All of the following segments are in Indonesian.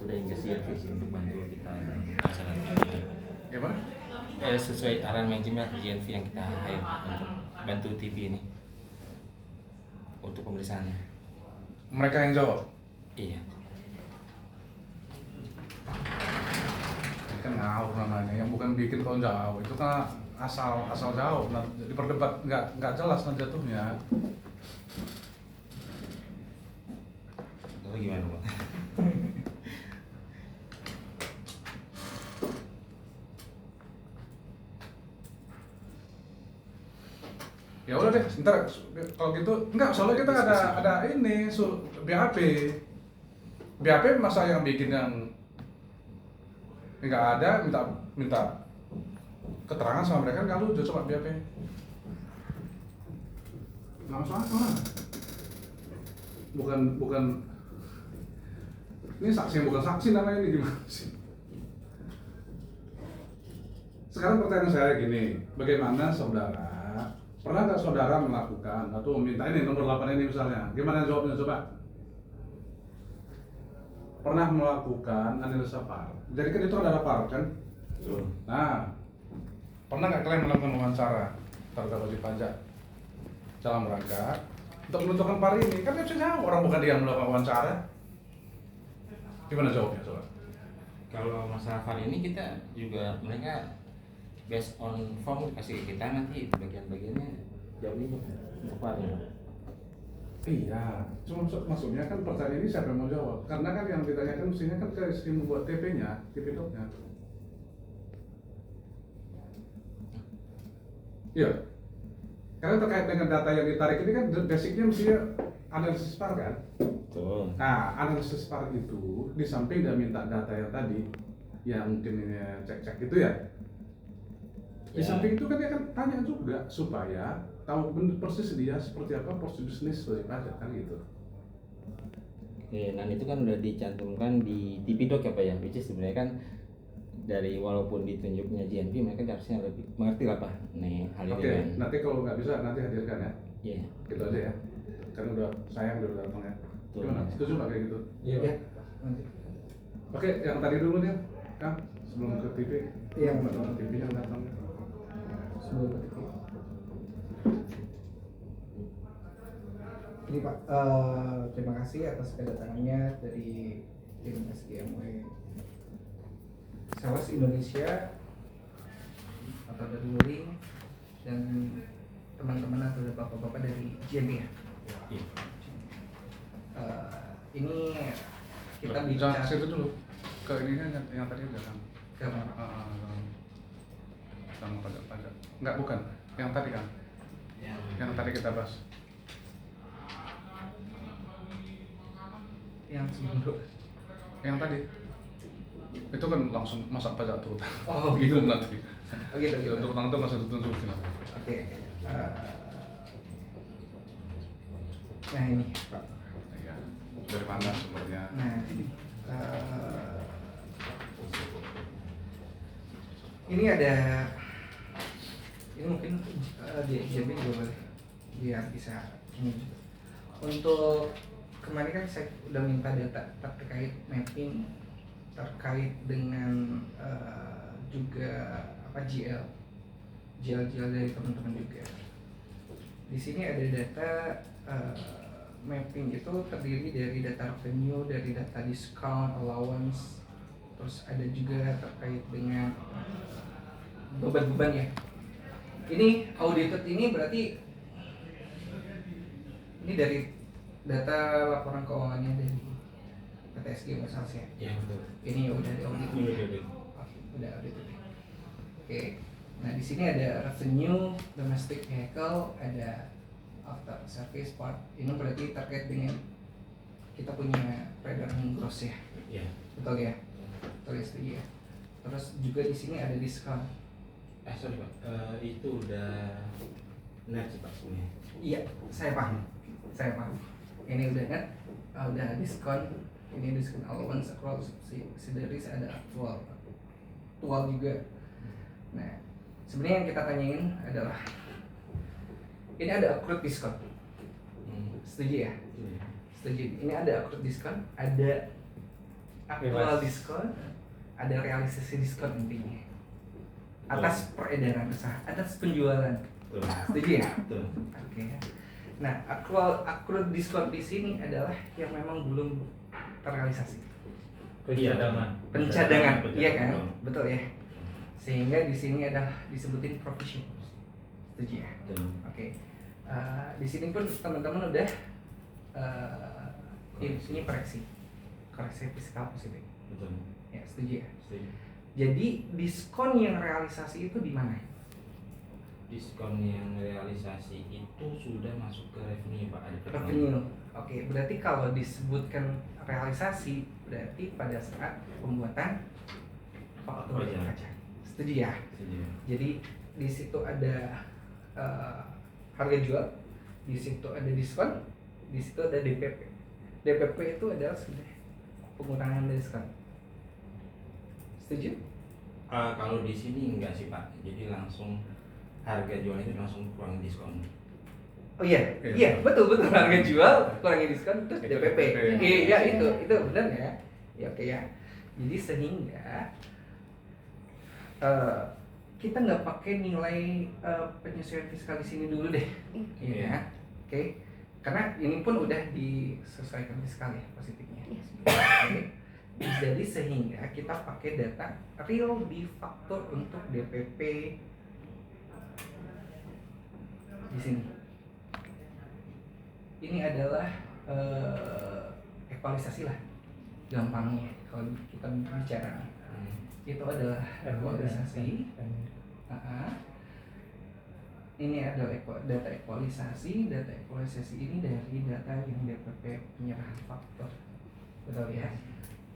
sudah investasi visi untuk bantu kita masalah ini. Ya Pak? Sesuai arahan manajemen GNV yang kita hire untuk bantu TV ini untuk pemeriksaannya. Mereka yang jawab? Iya. Ini kan ngawur namanya, yang bukan bikin kau jawab itu kan asal jawab, nah, diperdebat nggak jelas nah jatuhnya. Lalu gimana Pak? Ya udah deh, ntar kalau gitu enggak, soalnya kita ada ini BAP masa yang bikin yang nggak ada minta keterangan sama mereka nggak lucu, coba BAP nggak masalah. Bukan ini saksi yang bukan saksi namanya, ini gimana sih? Sekarang pertanyaan saya gini, bagaimana saudara, pernah nggak saudara melakukan atau meminta ini nomor 8 ini misalnya, gimana jawabnya coba? Pernah melakukan analisa PAR, jadi kan itu adalah PAR kan? Nah, pernah nggak kalian melakukan wawancara terhadap wajib pajak dalam rangka untuk menentukan PAR ini? Kan bisa jawab, orang bukan dia yang melakukan wawancara. Gimana jawabnya coba? Kalau masalah VAR ini kita juga mereka based on form kasih kita, nanti bagian-bagiannya jawabnya untuk VAR ya. Iya, cuma maksudnya kan pertanyaan ini siapa yang mau jawab? Karena kan yang ditanyakan mestinya kan ke si membuat TP-nya, TP-nya. Iya. Karena terkait dengan data yang ditarik ini kan basicnya mestinya analisis PAR kan? Betul. Nah, analisis PAR itu di samping dia minta data yang tadi, yang mungkin ini cek-cek itu ya. Di samping itu kan dia kan tanya juga supaya tahu persis dia seperti apa porsi bisnis wajib pajak kan gitu. Oke, dan itu kan udah dicantumkan di TV Doc ya Pak ya, which is sebenarnya kan dari walaupun ditunjuknya GNP mereka harusnya lebih mengerti lah Pak nih hal ini. Oke, kan. nanti kalau nggak bisa nanti hadirkan ya. Iya. Gitu aja ya. Karena udah sayang udah datang ya. Betul. Gimana? Setuju nggak kayak gitu? Iya. Ya, nanti. Oke, yang tadi dulu nih, Kang, sebelum ke TV. Iya. Sebelum TV yang datang. Sebelum ke TV. Ini Pak, terima kasih atas kedatangannya dari tim SGMW Sales Indonesia atau dari Wuling dan teman-teman atau bapak-bapak dari GNP ya. Iya. Ini kita Jangan bicara situ dulu. Ke ini kan yang tadi udah kan. ke mana? Sama pajak-pajak. Enggak, bukan. Yang tadi kan. Yang tadi kita bahas. Yang sebelum dulu. Yang tadi. Itu kan langsung masak pajak turut. Oh, gitu nanti. Oh gitu. Untuk tentang itu masih ditunjukin. Oke. Nah ini Pak. Iya. Dari mana sumbernya? Nah, ini ada, ini mungkin JB juga boleh biar bisa ini juga. Untuk kemarin kan saya udah minta data terkait mapping terkait dengan juga apa GL dari teman-teman juga. Di sini ada data mapping itu terdiri dari data revenue, dari data discount, allowance, terus ada juga terkait dengan beban-beban ya. Ini audited ini berarti ini dari data laporan keuangannya dari PTSG Sales ya. Iya betul. Ini udah di audit. Udah audited. Oke. Nah di sini ada revenue, domestic vehicle, ada after service part. Ini berarti terkait dengan kita punya peredaran gross ya. Iya. Betul ya? Betul ya, setuju ya. Terus juga di sini ada diskon. Sorry Pak, itu udah net sih Pak sebenarnya. Iya, saya paham. Ini udah net, udah diskon. Ini diskon allowance, accrual, subsidiaries, ada actual juga. Nah, sebenarnya yang kita tanyain adalah ini ada accrued diskon. Setuju ya? Iya. Setuju. Ini ada accrued diskon, ada aktual diskon, ada realisasi diskon intinya atas peredaran usaha, atas penjualan. Betul. Setuju ya? Betul. Oke. Nah, accrued diskon di sini adalah yang memang belum terrealisasi. Pencadangan, iya kan? Betul ya. Sehingga di sini adalah disebutin provision. Setuju ya? Betul. Oke. Di sini pun teman-teman udah ini koreksi fiskal positif. Betul. Ya, setuju ya? Setuju. Jadi diskon yang realisasi itu di mana? Diskon yang realisasi itu sudah masuk ke revenue Pak, ada Revenue. Oke, berarti kalau disebutkan realisasi berarti pada saat pembuatan faktur pajak. Setuju ya? Setuju. Jadi di situ ada harga jual, di situ ada diskon, di situ ada DPP. DPP itu adalah sudah pengurangan diskon. Setuju? Kalau di sini enggak sih Pak, jadi langsung harga jual itu langsung kurang diskon. Oh iya, iya betul harga jual kurangi diskon terus DPP. Iya itu benar ya. Ya oke ya. Jadi sehingga kita nggak pakai nilai penyesuaian fiskal di sini dulu deh, ya. Oke. Karena ini pun udah disesuaikan fiskal ya positifnya. Oke. Jadi sehingga kita pakai data real di faktur untuk DPP di sini. Ini adalah ekualisasi lah, gampangnya kalau kita bicara. Itu adalah ekualisasi. Ini adalah data ekualisasi. Data ekualisasi ini dari data yang DPP penyerahan faktur, betul ya.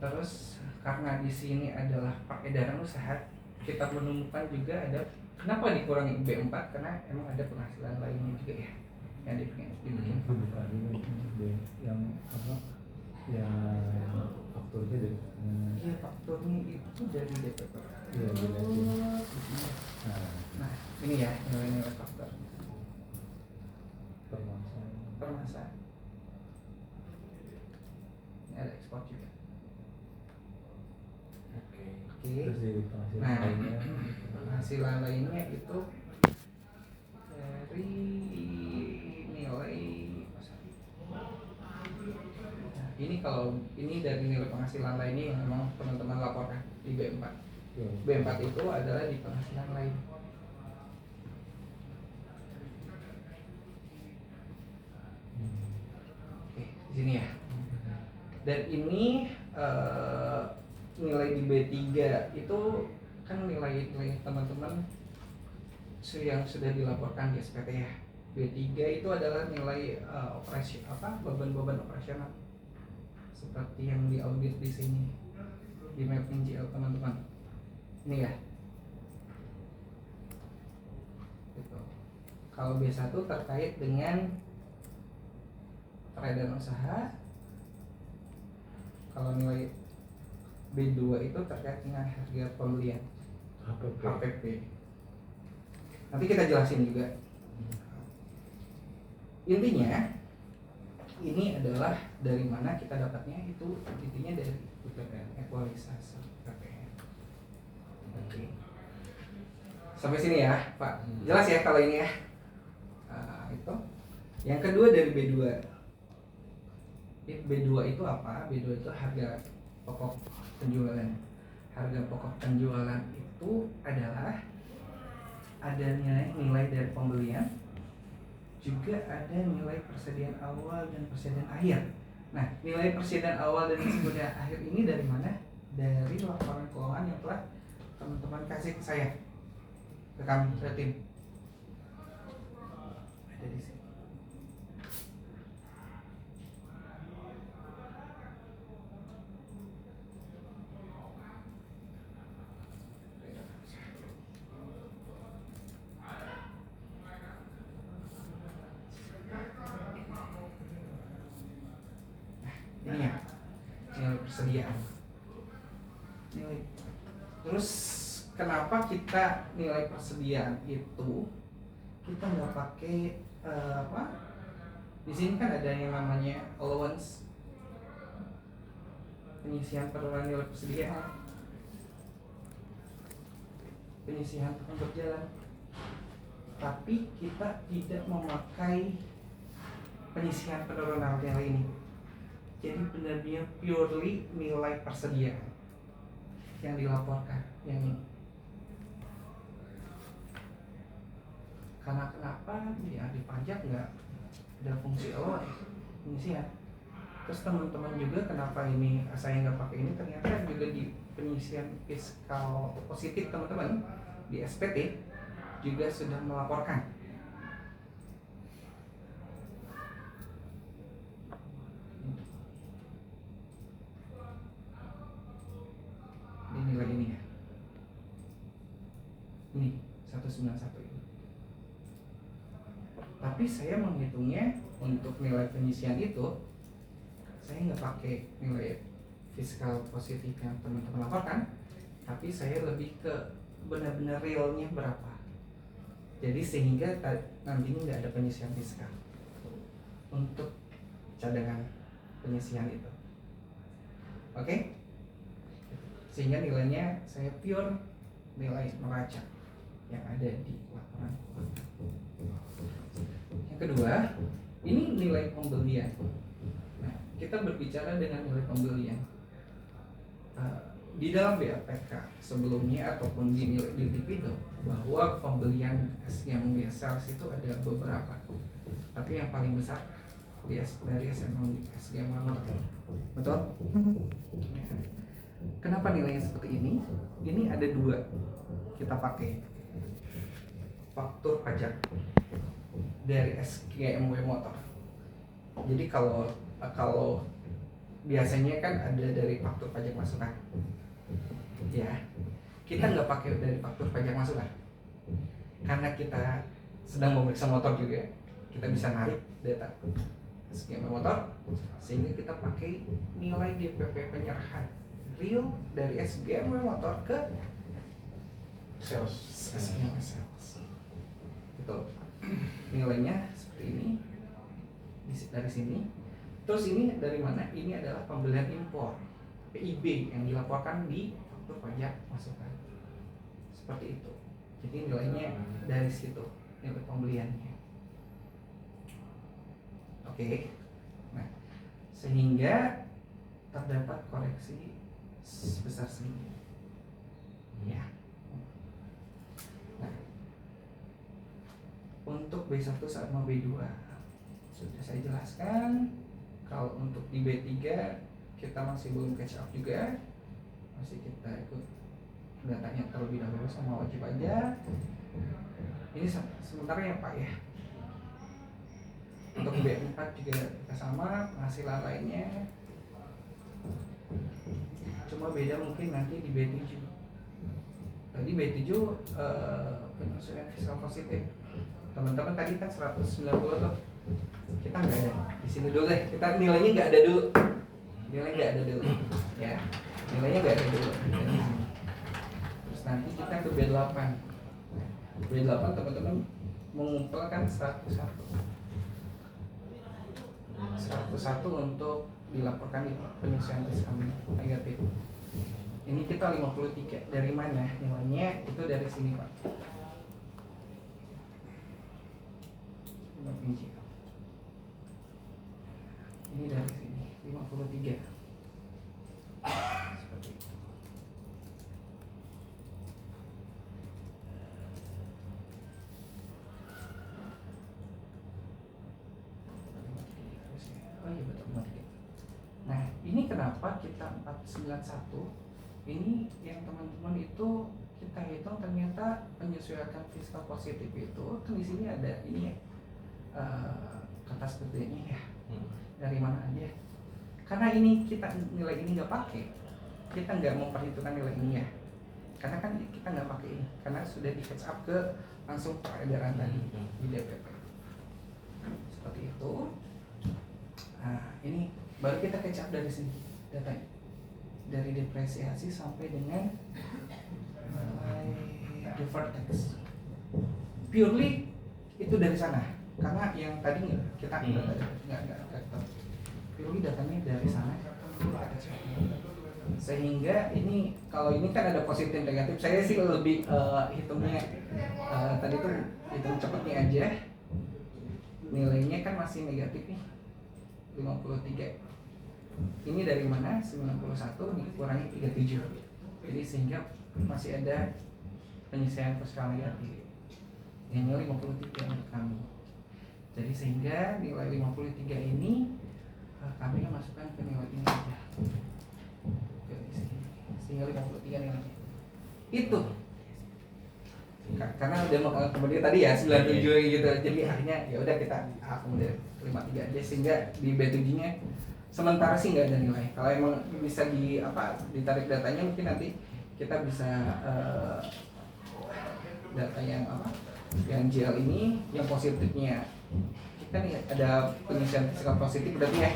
Terus karena di sini adalah peredaran usaha, kita menemukan juga ada kenapa dikurangi B4 karena emang ada penghasilan lainnya juga ya yang dibikin yang apa yang fakturnya dari iya fakturnya itu dari DPP. Iya, Nah ini ya nilai faktur permasalahan. Ini ada ekspor juga. Oke. Terus dari penghasilan Nah lainnya penghasilan lainnya itu dari nilai ini kalau ini dari nilai penghasilan lainnya yang memang teman-teman laporkan di B4. B4 itu adalah di penghasilan lain. Oke, di sini ya. Dan ini nilai di B3 itu kan nilai teman-teman yang sudah dilaporkan di SPT ya. B3 itu adalah nilai operasi beban-beban operasional. Seperti yang diaudit di sini di mapping GL teman-teman. Ini ya. Gitu. Kalau B1 terkait dengan peredaran usaha. Kalau nilai B2 itu terkait dengan harga pembelian HPP. Nanti kita jelasin juga. Intinya ini adalah dari mana kita dapatnya itu intinya dari ekualisasi PPN. Oke. Sampai sini ya, Pak. Jelas ya kalau ini ya. Itu. Yang kedua dari B2. B2 itu apa? B2 itu harga pokok penjualan. Harga pokok penjualan itu adalah adanya nilai dari pembelian, juga ada nilai persediaan awal dan persediaan akhir. Nah, nilai persediaan awal dan persediaan akhir ini dari mana? Dari laporan keuangan yang telah teman-teman kasih ke saya, ke kami, ke tim. Ada di sini. Ini ya, nilai persediaan. Terus kenapa kita nilai persediaan itu kita nggak pakai Di sini kan ada yang namanya allowance penyisihan penurunan nilai persediaan, penyisihan tahun berjalan, tapi kita tidak memakai penyisihan penurunan nilai ini. Jadi benar-benar purely nilai persediaan yang dilaporkan yang ini. Karena kenapa ya di pajak nggak ada fungsi awal penyisihan. Terus teman-teman juga kenapa ini saya nggak pakai ini, ternyata juga di penyisihan fiskal positif teman-teman di SPT juga sudah melaporkan. Ini nilai ini ya. Ini 191 ini. Tapi saya menghitungnya untuk nilai penyisihan itu saya nggak pakai nilai fiskal positif yang teman-teman laporkan, tapi saya lebih ke benar-benar realnya berapa. Jadi sehingga nantinya nggak ada penyisihan fiskal untuk cadangan penyisihan itu. Oke? Sehingga nilainya saya pure nilai neraca yang ada di laporan. Yang kedua, ini nilai pembelian. Nah, kita berbicara dengan nilai pembelian. Di dalam BAPK sebelumnya ataupun di nilai di Dipido bahwa pembelian SGM sales itu ada beberapa, tapi yang paling besar dari SGM betul? Kenapa nilainya seperti ini? Ini ada dua kita pakai faktur pajak dari SGMW motor. Jadi kalau biasanya kan ada dari faktur pajak masukan. Ya, kita nggak pakai dari faktur pajak masukan karena kita sedang memeriksa motor juga, kita bisa narik data SGM motor sehingga kita pakai nilai DPP penyerahan real dari SGM motor ke Sales. SGM sales. Itu nilainya seperti ini dari sini. Terus ini dari mana? Ini adalah pembelian impor PIB yang dilaporkan di faktur pajak masukan. Seperti itu. Jadi nilainya dari situ, nilai pembeliannya. Oke. Nah, sehingga terdapat koreksi sebesar segini. Ya. Nah, untuk B1 sama B2 sudah saya jelaskan. Kalau untuk di B3 kita masih belum catch up juga, masih kita ikut datanya terlebih dahulu sama wajib pajak. Ini sementara ya Pak ya. Untuk B4 juga kita sama, penghasilan lainnya cuma beda mungkin nanti di B7. Tadi B7 penyesuaian fiskal positif. Teman-teman tadi kan 190 tuh. Kita nggak ada di sini dulu deh. Kita nilainya nggak ada dulu. Nilainya nggak ada dulu. Ya, nilainya nggak ada dulu. Terus nanti kita ke B8. B8 teman-teman mengumpulkan 101 untuk dilaporkan di penyesuaian fiskal negatif. Ini kita 53. Dari mana? Nilainya itu dari sini Pak. Ini dari sini 53. Seperti itu. Oh iya betul 53. Nah, ini kenapa kita 491? Ini yang teman-teman itu kita hitung ternyata penyesuaian fiskal positif itu kan di sini ada ini ya, kertas gedenya ya. Dari mana aja? Karena ini kita nilai ini nggak pakai, kita nggak memperhitungkan nilai ini ya. Karena kan kita nggak pakai ini, karena sudah di catch up ke langsung peredaran tadi di DPP. Seperti itu. Nah, ini baru kita catch up dari sini datanya. Dari depresiasi sampai dengan deferred tax. Purely itu dari sana. Karena yang tadi kita nggak purely datanya dari sana. Sehingga ini kalau ini kan ada positif negatif, saya sih lebih hitungnya tadi tuh hitung cepatnya aja, nilainya kan masih negatif nih 53. Ini dari mana? 91 dikurangi 37, jadi sehingga masih ada penyelesaian fiskal negatif yang nilai 53 untuk kami. Jadi sehingga nilai 53 ini kami masukkan ke nilai ini aja, sehingga 53 nilainya itu karena udah kemudian tadi ya 97 gitu, jadi akhirnya ya udah kita akomodir 53 aja, sehingga di B7 nya sementara sih nggak ada nilai. Kalau emang bisa ditarik datanya, mungkin nanti kita bisa data yang yang GL ini yang positifnya kita nih ada penyelesaian fiskal positif berarti ya.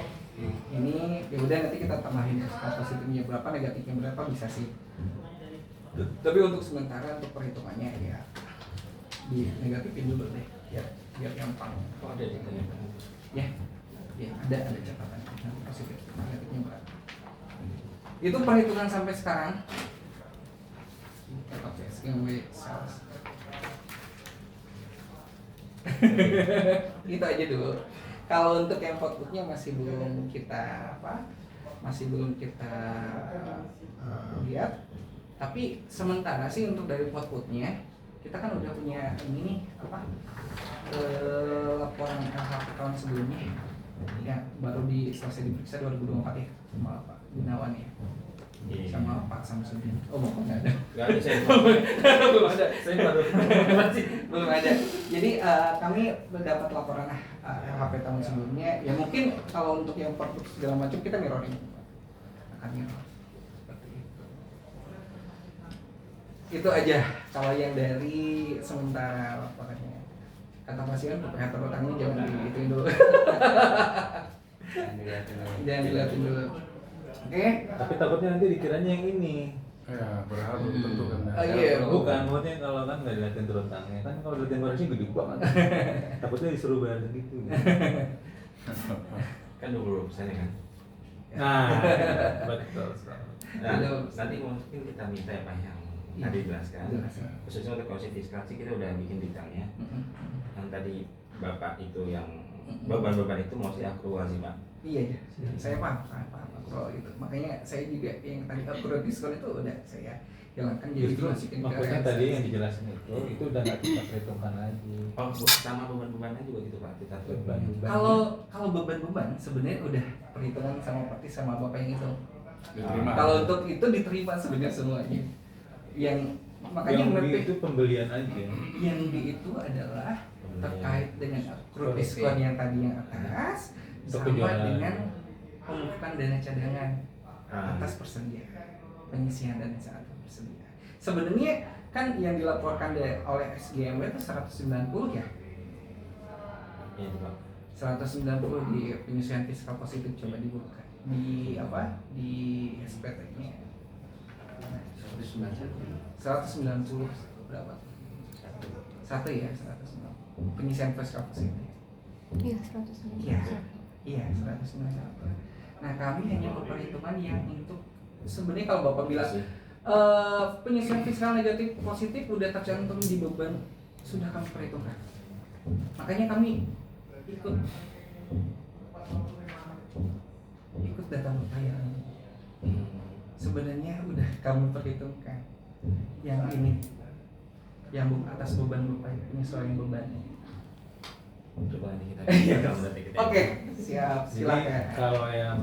Ini ya udah nanti kita tambahin fiskal positifnya berapa, negatifnya berapa, bisa sih. Tapi untuk sementara untuk perhitungannya ya di negatifin dulu deh biar gampang. Oh, ada di tanya. Ya ada catatan nanti positif negatifnya berapa. Itu perhitungan sampai sekarang. Oke, SGMW sales. Itu aja dulu. Kalau untuk yang outputnya masih belum kita lihat. Tapi sementara sih untuk dari outputnya kita kan udah punya ini nih laporan LHK tahun sebelumnya ya, baru selesai diperiksa 2024 ya sama Pak Gunawan ya. Sama Pak Samsudin. Oh, bukan nggak ada. Nggak ada saya. Belum ada. Saya baru Belum ada. Jadi kami mendapat laporan LHP tahun sebelumnya. Ya mungkin kalau untuk yang output segala macam kita mirroring. Akan mirror. Seperti itu. Itu aja kalau yang dari sementara laporannya. Kata pasien operator utangnya jangan diituin dulu. Jangan dilihatin dulu. Oke. Tapi takutnya nanti dikiranya yang ini. Ya, berharap tentu kan. Oh iya. Bukan, maksudnya kalau kan nggak dilihatin terutangnya kan, kalau dilihatin koreksi gede banget. Takutnya disuruh bayar segitu. kan 20% ya kan. Nah, betul. Nah, nanti mungkin kita minta ya Pak yang tadi dijelaskan. Khususnya untuk konsep fiskal sih kita udah bikin detailnya. Yang tadi Bapak itu yang beban-beban itu mostly akrual sih Pak. Iya, saya paham kalau itu. Makanya saya juga yang tadi akrual diskon itu udah saya hilangkan, jadi Justru dimasukin ke maksudnya realisasi. tadi yang dijelasin itu udah nggak kita perhitungkan lagi. Oh, sama beban-bebannya juga gitu Pak. Kita Beban-beban. Kalau beban-beban sebenarnya udah perhitungan sama Pak sama Bapak yang itu. Diterima. Kalau untuk itu diterima sebenarnya semuanya. Yang makanya yang MEP itu pembelian aja. yang di itu adalah terkait dengan akrual diskon yang tadi yang atas Untuk sama penjualan. dengan pembukaan dana cadangan atas persediaan, penyisihan dana atas persediaan. Sebenarnya kan yang dilaporkan oleh SGMW itu 190 ya. Iya Pak. 190 di penyusunan fiskal positif, coba dibuka di di SPT-nya 190 berapa? Satu ya, 190 penyusunan fiskal positif. Iya, 190. Iya, 190. Nah, kami hanya memperhitungkan yang untuk sebenarnya kalau Bapak bilang penyusunan fiskal negatif positif udah tercantum di beban, sudah kami perhitungkan. Makanya kami ikut data mutayaan. Sebenarnya udah kami perhitungkan yang ini, yang atas beban penyesuaian beban. Coba nanti kita. Oke, siap, Jadi silakan. kalau yang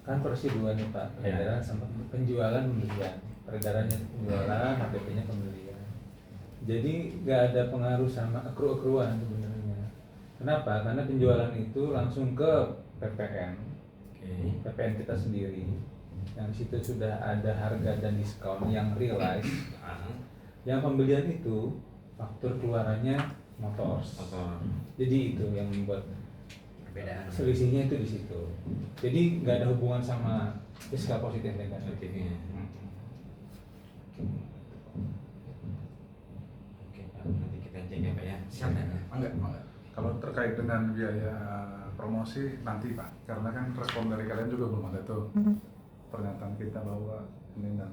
kan versi dua nih Pak, peredaran sama penjualan pembelian. Peredarannya penjualan, HPP-nya pembelian. Jadi nggak ada pengaruh sama akru-akruan sebenarnya. Kenapa? Karena penjualan itu langsung ke PPN, PPN kita sendiri. Yang situ sudah ada harga dan diskon yang realize. Yang pembelian itu faktur keluarannya motors. Jadi itu yang membuat Perbedaan. selisihnya itu di situ. Jadi nggak ada hubungan sama fiskal positif negatif. Positifnya. Oke Pak, nanti kita cek ya Pak ya. Siap, enggak. Kalau terkait dengan biaya promosi nanti Pak, karena kan respon dari kalian juga belum ada tuh. pernyataan kita bahwa ini dan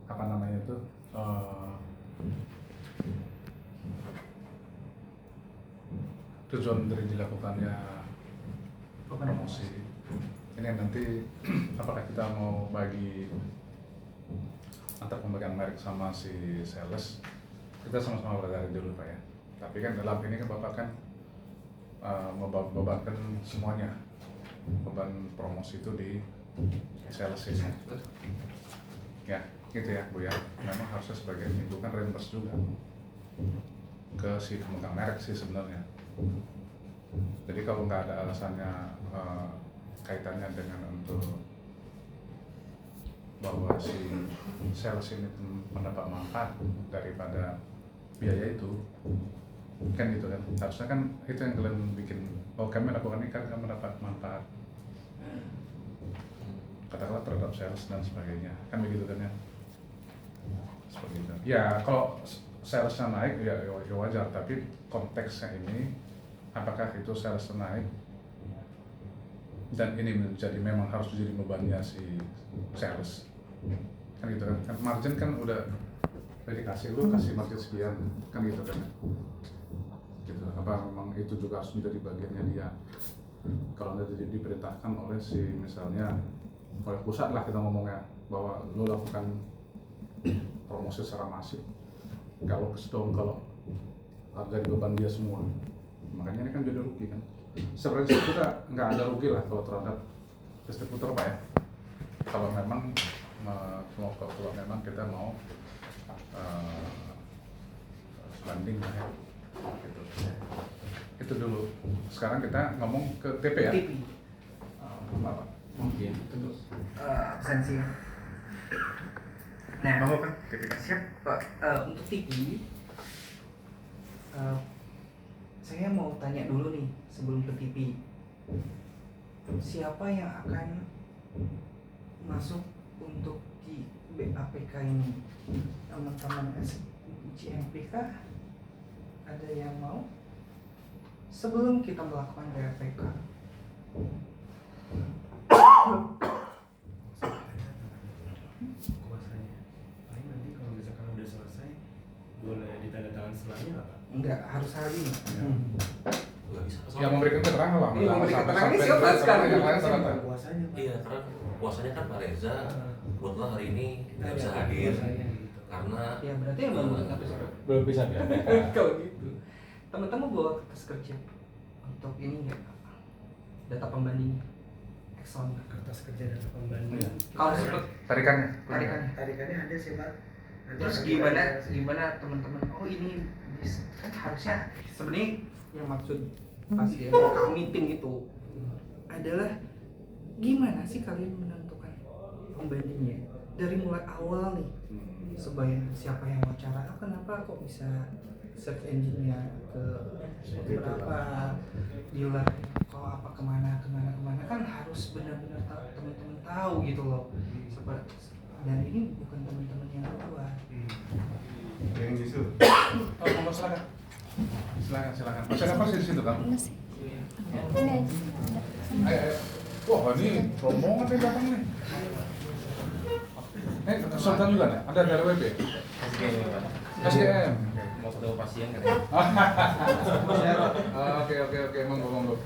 apa namanya itu tujuan dari dilakukannya promosi ini nanti apakah kita mau bagi antar pemegang merek sama si sales, kita sama-sama berdari dulu Pak ya. Tapi kan dalam ini kan Bapak kan membebankan semuanya, beban promosi itu di sales ini. Ya, gitu ya Bu ya. Memang harusnya sebagai ini bukan reimburse juga ke si pemegang merek sih sebenarnya. Jadi kalau nggak ada alasannya kaitannya dengan untuk bahwa si sales ini mendapat manfaat daripada biaya itu, kan gitu kan, harusnya kan itu yang kalian bikin, oh kami lakukan ini kan kami mendapat manfaat katakanlah terhadap sales dan sebagainya, kan begitu kan ya, seperti itu. Ya kalau salesnya naik ya wajar, tapi konteksnya ini apakah itu salesnya naik dan ini menjadi memang harus jadi bebannya si sales, kan gitu kan, margin kan udah dikasih, lu kasih margin sekian, kan gitu kan gitu. Apa memang itu juga harus menjadi bagiannya dia kalau nanti diperintahkan oleh si misalnya oleh pusat lah kita ngomongnya, bahwa lu lakukan promosi secara masif, kalau kesedong kalau harga di beban dia semua, makanya ini kan jadi rugi kan. Sebenarnya kita nggak ada rugi lah kalau terhadap distributor Pak ya, kalau memang kalau memang kita mau banding lah ya gitu. Itu dulu. Sekarang kita ngomong ke TP ya. TP. Apa? Mungkin. Absensi. Nah, Mau kan TP? siap Pak. Untuk TP, saya mau tanya dulu nih sebelum ke TP. Siapa yang akan masuk untuk di BAPK ini? Teman-teman SGMPK ada yang mau? Sebelum kita melakukan BAPK, kuasanya. Paling nanti kalau misalkan udah selesai, boleh ditandatangan setelahnya nggak Pak? enggak harus hari ini. Nggak bisa Yang memberikan keterangan lah. Iya, memberikan keterangan ini siapa sekarang? Yang lain selatan. Kuasanya Pak. Iya, karena puasanya kan Pak Reza kebetulan hari ini tidak bisa hadir Kuasanya gitu. karena Ya berarti yang belum Belum bisa ya. kalau gitu. Teman-teman bawa kertas kerja untuk ini enggak? Data pembanding Exxon. Kertas kerja dan pembanding. Iya. Kalau seperti Tarikannya. Tarikannya ada sih Pak. Nanti terus pagi gimana teman-teman? Oh ini kan harusnya sebenarnya yang maksud pas ya meeting itu adalah gimana sih kalian menentukan pembandingnya dari mulai awal nih, sebagai siapa yang wawancara, kenapa kok bisa search engine-nya ke berapa dealer, kok apa kemana kan harus benar-benar teman-teman tahu gitu loh. Dan ini bukan teman-teman yang luar. Yang justru. Oh, nomor silakan. Silakan. Masih ada apa sih di situ kan? Masih. Ini aja. Ayo. Wah ini rombongan nih datang nih. Sultan juga nih. Ada dari WB. SDM. Mau ketemu pasien kan ya? Oke. Monggo.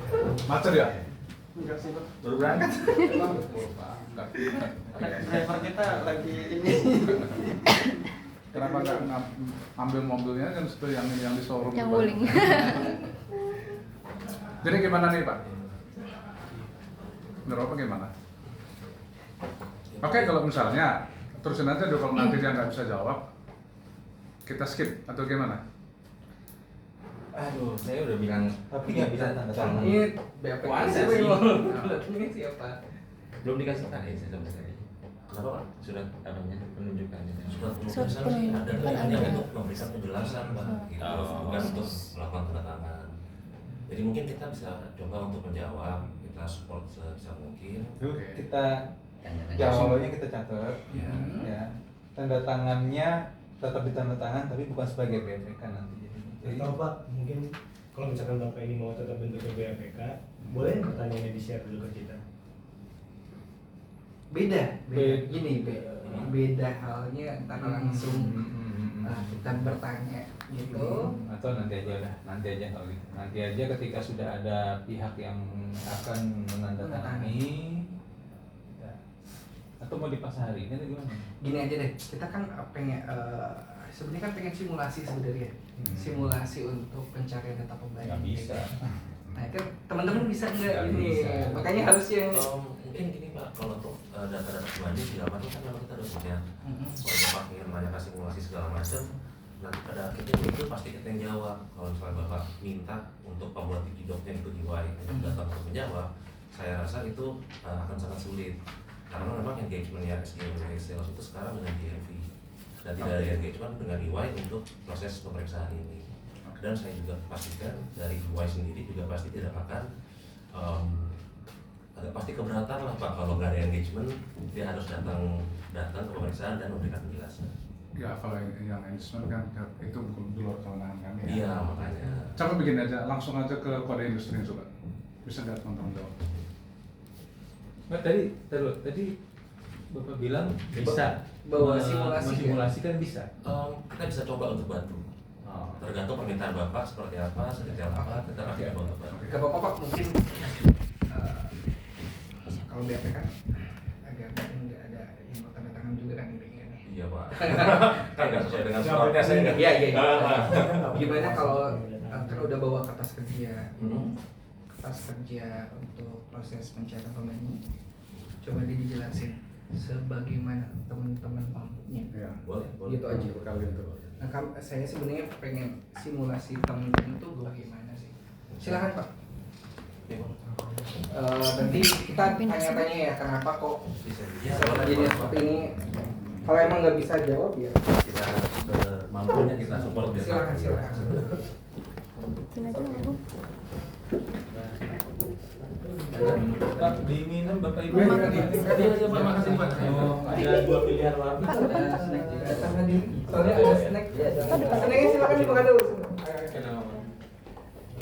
Macet ya? Enggak sih, Baru berangkat. driver kita lagi ini. Kenapa nggak ambil mobilnya kan situ yang di showroom? Yang Pak? wuling. Jadi gimana nih Pak? Menurut Bapak gimana? Oke, kalau misalnya terusin aja dulu, kalau nanti dia nggak bisa jawab, kita skip atau gimana? Aduh, saya udah bilang Tapi nggak nggak bisa bisa tanda tangan. tangan. Ini BAPK Puasa siapa sih. yang ini siapa? Belum dikasih tahu ya sama sekali. kenapa Pak? Surat apanya penunjukannya. Surat Surat penugasan sih ada penunjukan tapi hanya ada. untuk memberikan penjelasan Pak, gitu. Oh. Bukan untuk melakukan tanda tangan. Jadi mungkin kita bisa coba untuk menjawab, kita support sebisa mungkin. Oke. Kita jawabannya kita catat. Ya. Ya. Tanda tangannya tetap ditanda tangan tapi bukan sebagai BPK nanti. Jadi Atau Pak, mungkin kalau misalkan Bapak ini mau tetap bentuknya BAPK, boleh pertanyaannya di-share dulu ke kita? beda halnya antara langsung kita bertanya gitu. Atau nanti aja kalau gitu. Nanti aja ketika sudah ada pihak yang akan menandatangani. Ya. Atau mau dipaksa hari ini atau gimana? Gini aja deh, kita kan pengen sebenarnya kan pengen simulasi sebenarnya. Simulasi untuk pencarian data pembayaran. Nggak bisa. Nah, kan teman-teman bisa nggak Nggak ini? bisa. Makanya harus yang Mungkin gini Pak, kalau untuk data-data pribadi di lapangan kan memang kita udah punya. Kalau Bapak ingin menanyakan simulasi segala macam, nanti pada akhirnya itu pasti kita yang jawab. Kalau misalnya Bapak minta untuk pembuat doknya itu UI untuk datang untuk menjawab, saya rasa itu akan sangat sulit. Karena memang engagement-nya SDM sales itu sekarang dengan DMV dan tidak ada engagement dengan UI untuk proses pemeriksaan ini. Dan saya juga pastikan dari UI sendiri juga pasti tidak akan agak pasti keberatan lah Pak kalau nggak ada engagement, dia harus datang ke pemeriksaan dan memberikan penjelasan. Ya kalau yang engagement kan itu bukan di luar kewenangan kami ya. Iya makanya. Coba begini aja, langsung aja ke kode industri coba. Bisa nggak teman-teman jawab? Nah, tadi Bapak bilang bisa bawa simulasi simulasi kan bisa. Kita bisa coba untuk bantu. Tergantung permintaan Bapak seperti apa, sedetail apa, kita akan coba untuk bantu. ke Bapak mungkin kalau BAP kan agak nggak ada yang mau tanda tangan juga kan ini. Iya Pak. Kan nggak sesuai dengan suratnya saya nggak. Iya. Gimana kalau kan udah bawa kertas kerja, untuk proses pencairan pemain, coba dijelasin sebagaimana teman-teman mampunya. Iya. Boleh. Gitu aja. Kali itu. Nah, saya sebenarnya pengen simulasi teman-teman itu bagaimana sih? Silakan Pak. Iya, Pak. Nanti kita tanya-tanya ya kenapa kok Bisa jadi seperti ini. Kalau emang nggak bisa jawab ya kita semampunya kita support dia. silakan. Bikin aja aku. Pak, diminum Bapak Ibu. Iya, Pak. Makasih, Pak. Oh, ada 2 pilihan warna. Ada snack juga. Soalnya ada snack. Snacknya silakan dimakan dulu.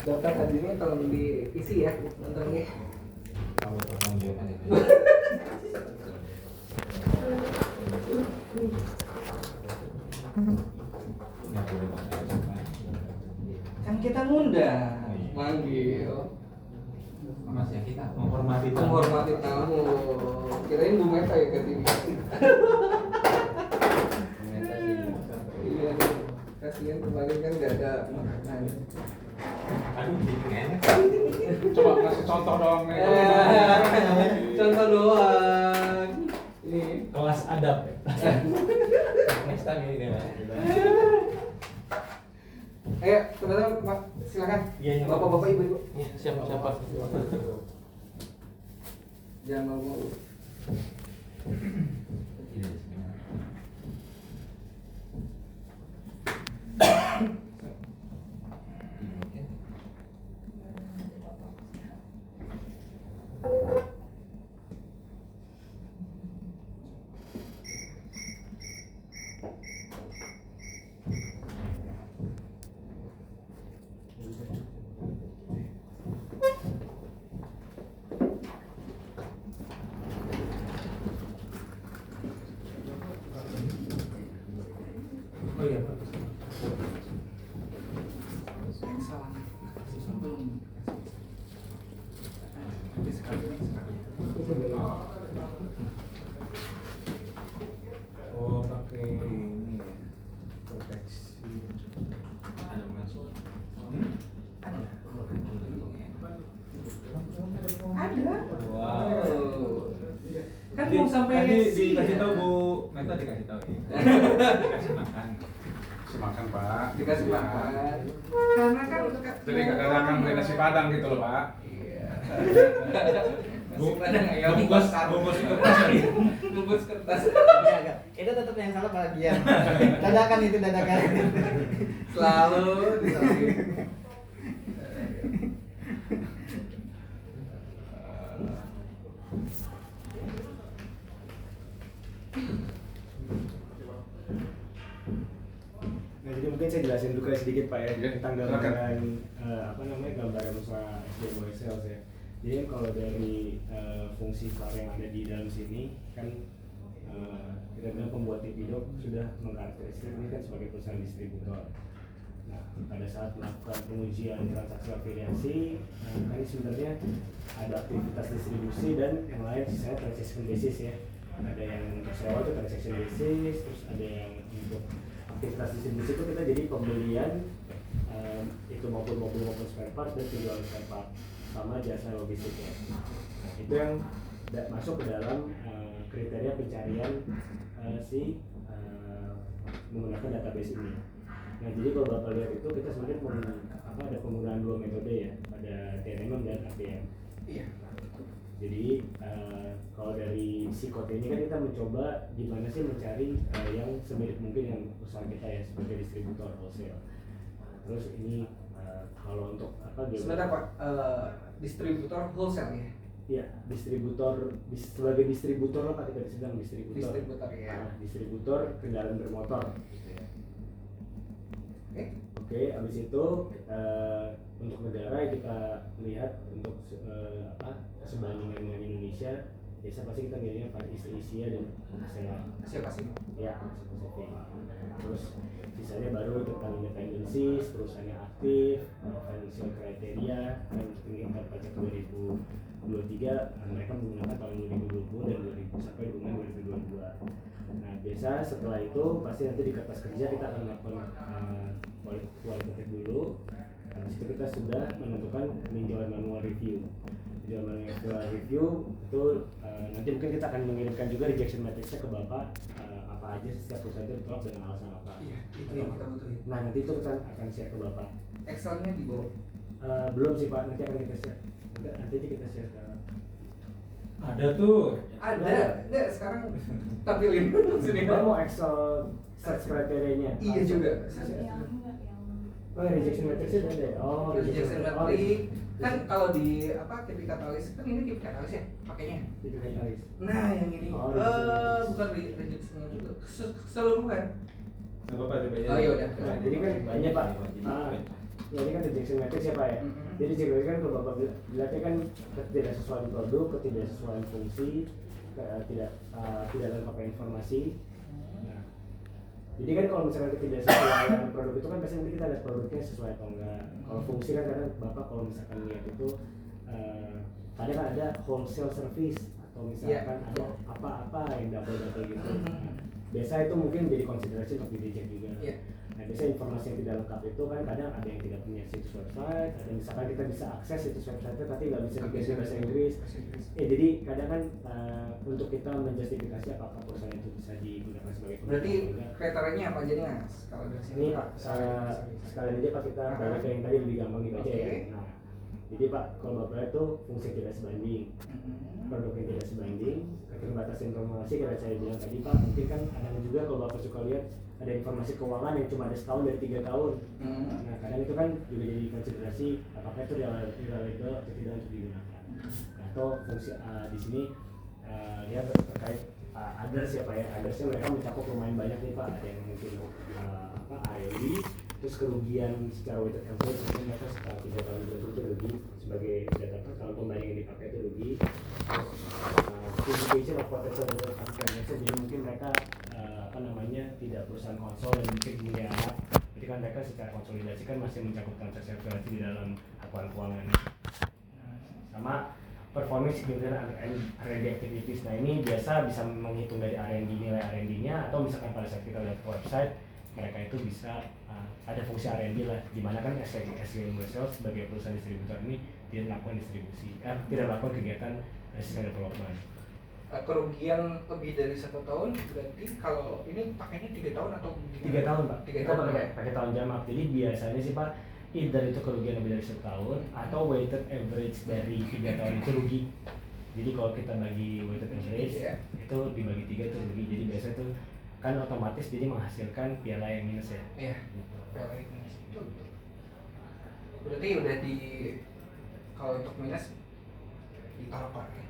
Daftar hadirnya tolong diisi ya nontonnya. Kalau pertanggungjawaban itu. Nggak boleh pakai apa. Kan kita ngundang, manggil, Masnya kita. Menghormati tamu. menghormati tamu. Kirain Bu Meta ya kesini. Iya, kasihan kemarin kan nggak ada makanan. Aduh, jadi enak. Coba kasih contoh dong nih. Contoh doang. Ini. Kelas adab. Next time ini deh. Ayo, teman-teman, Pak, silakan. Iya. Bapak-bapak, ibu-ibu. Iya, siapa? Jangan mau. Oh iya, Pak. Salah. Belum. Tapi sekali. Oh, pakai ini ya. Proteksi. Ada masuk. Ada. Wow. Kan mau sampai tadi siang. dikasih tahu Bu Meta dikasih tahu ya. Dikasih makan. Kasih makan Pak. Dikasih makan. Karena kan Jadi kadang-kadang beli nasi padang gitu loh Pak. Iya. Bu, Nasi padang ya. bungkus kertas. Bungkus kertas. Itu tetap yang salah bagian dadakan itu dadakan Selalu disamping. Nah, jadi mungkin saya jelasin juga sedikit Pak ya Iya, tentang silakan. gambaran gambaran usaha SDM sales ya. Jadi kalau dari fungsi VAR yang ada di dalam sini kan kita bilang pembuat Tipidoc sudah mengkarakteristik ini kan sebagai perusahaan distributor. Nah, pada saat melakukan pengujian transaksi afiliasi, kan ini sebenarnya ada aktivitas distribusi dan yang lain sisanya transaction basis ya. Ada yang sewa itu transaction basis, terus ada yang untuk aktivitas distribusi itu kita jadi pembelian itu maupun mobil maupun spare part dan penjualan spare part sama jasa logistiknya. Nah, itu yang masuk ke dalam kriteria pencarian menggunakan database ini. Nah, jadi kalau Bapak lihat itu kita sebenarnya ada penggunaan dua metode ya, pada TNM dan APM. Iya. Jadi kalau dari Sikot ini kan kita mencoba gimana sih mencari yang semirip mungkin yang usaha kita ya sebagai distributor wholesale. Terus ini kalau untuk sebentar Pak, distributor wholesale ya? Iya, sebagai distributor lah Pak, kita sedang distributor. Distributor ya. Distributor kendaraan bermotor. Oke, habis itu untuk negara kita lihat untuk sebandingan dengan Indonesia, biasa pasti kita milihnya Far East Asia dan Asia Pasifik. Ya, Asia Pasifik. Terus sisanya baru tentang independensi, perusahaannya aktif, financial criteria, dan untuk meningkat pajak 2023 mereka menggunakan tahun 2020 dan 2000 sampai dengan 2022. Nah, biasa setelah itu pasti nanti di kertas kerja kita akan melakukan kualitatif dulu. Habis itu kita sudah menentukan peninjauan manual review. Peninjauan manual review itu nanti mungkin kita akan mengirimkan juga rejection matrixnya ke Bapak, apa aja setiap perusahaan itu ditolak dengan alasan apa. Iya, itu yang kita butuhin. Nah, nanti itu kita akan share ke Bapak. Excelnya di bawah. Belum sih Pak, nanti akan kita share. Nanti aja kita share sekarang. Ada tuh. Ada, enggak sekarang tampilin dulu sini. Bapak mau Excel search kriterianya? Iya juga. Oh, rejection matrix ada ya? Oh, Rejection matrix kan kalau di TV katalis kan ini TV katalis ya pakainya. Jadi katalis. Nah yang ini bukan rejection juga keseluruhan. Nah, Bapak coba Oh iya udah. Nah, jadi kan banyak Pak. Ya ini kan rejection matrix ya Pak ya. Jadi rejection kan kalau Bapak lihatnya kan ketidaksesuaian produk, ketidaksesuaian fungsi, tidak lengkap informasi. Jadi kan kalau misalkan ketidaksesuaian produk itu kan biasanya nanti kita lihat produknya sesuai atau enggak. Kalau fungsi kan kadang Bapak kalau misalkan lihat itu kadang kan ada wholesale service atau misalkan ada apa-apa yang double gitu. Biasa itu mungkin jadi konsiderasi untuk di-reject juga. Nah, biasanya informasi yang tidak lengkap itu kan kadang ada yang tidak punya situs website, ada misalkan kita bisa akses situs website-nya tapi nggak bisa diganti bahasa Inggris. Jadi kadang kan untuk kita menjustifikasi apakah perusahaan itu bisa digunakan sebagai berarti kriterianya apa aja nih Mas? Kalau dari sini ini Pak, sekalian aja Pak kita balik ke yang tadi lebih gampang dibaca ya. Nah, jadi Pak, kalau Bapak itu fungsi tidak sebanding, produk yang tidak sebanding, keterbatasan informasi kayak saya bilang tadi Pak, mungkin kan ada juga kalau Bapak suka lihat ada informasi keuangan yang cuma ada setahun dari 3 tahun. Nah, kadang itu kan juga jadi konsiderasi apakah itu legal atau tidak untuk digunakan. Atau fungsi di sini dia terkait others ya Pak ya. Othersnya mereka mencakup lumayan banyak nih Pak. Ada yang mungkin AED, terus kerugian secara weighted average mungkin mereka setelah 3 tahun itu rugi sebagai data kalau pembanding yang dipakai itu rugi. Indication of potential transformation, jadi mungkin mereka tidak perusahaan konsol dan mungkin punya anak, jadi kan mereka secara konsolidasi kan masih mencakup transaksi afiliasi di dalam akuan keuangan. Sama performance significant R&D activities. Nah ini biasa bisa menghitung dari R&D, nilai R&D-nya, atau misalkan pada saat kita lihat website mereka itu bisa ada fungsi R&D lah, dimana kan SG Sales sebagai perusahaan distributor ini tidak melakukan distribusi, tidak melakukan kegiatan research and development. Kerugian lebih dari 1 tahun berarti kalau ini pakainya 3 tahun atau 3 tahun Pak. 3 tahun pakai tahun jamak. Jadi biasanya sih Pak, either itu kerugian lebih dari 1 tahun atau weighted average dari 3 tahun itu rugi. Jadi kalau kita bagi weighted average itu dibagi 3 itu rugi. Jadi biasanya itu kan otomatis jadi menghasilkan piala yang minus ya. Iya. Piala yang minus. Berarti udah kalau untuk minus ditaruh Pak.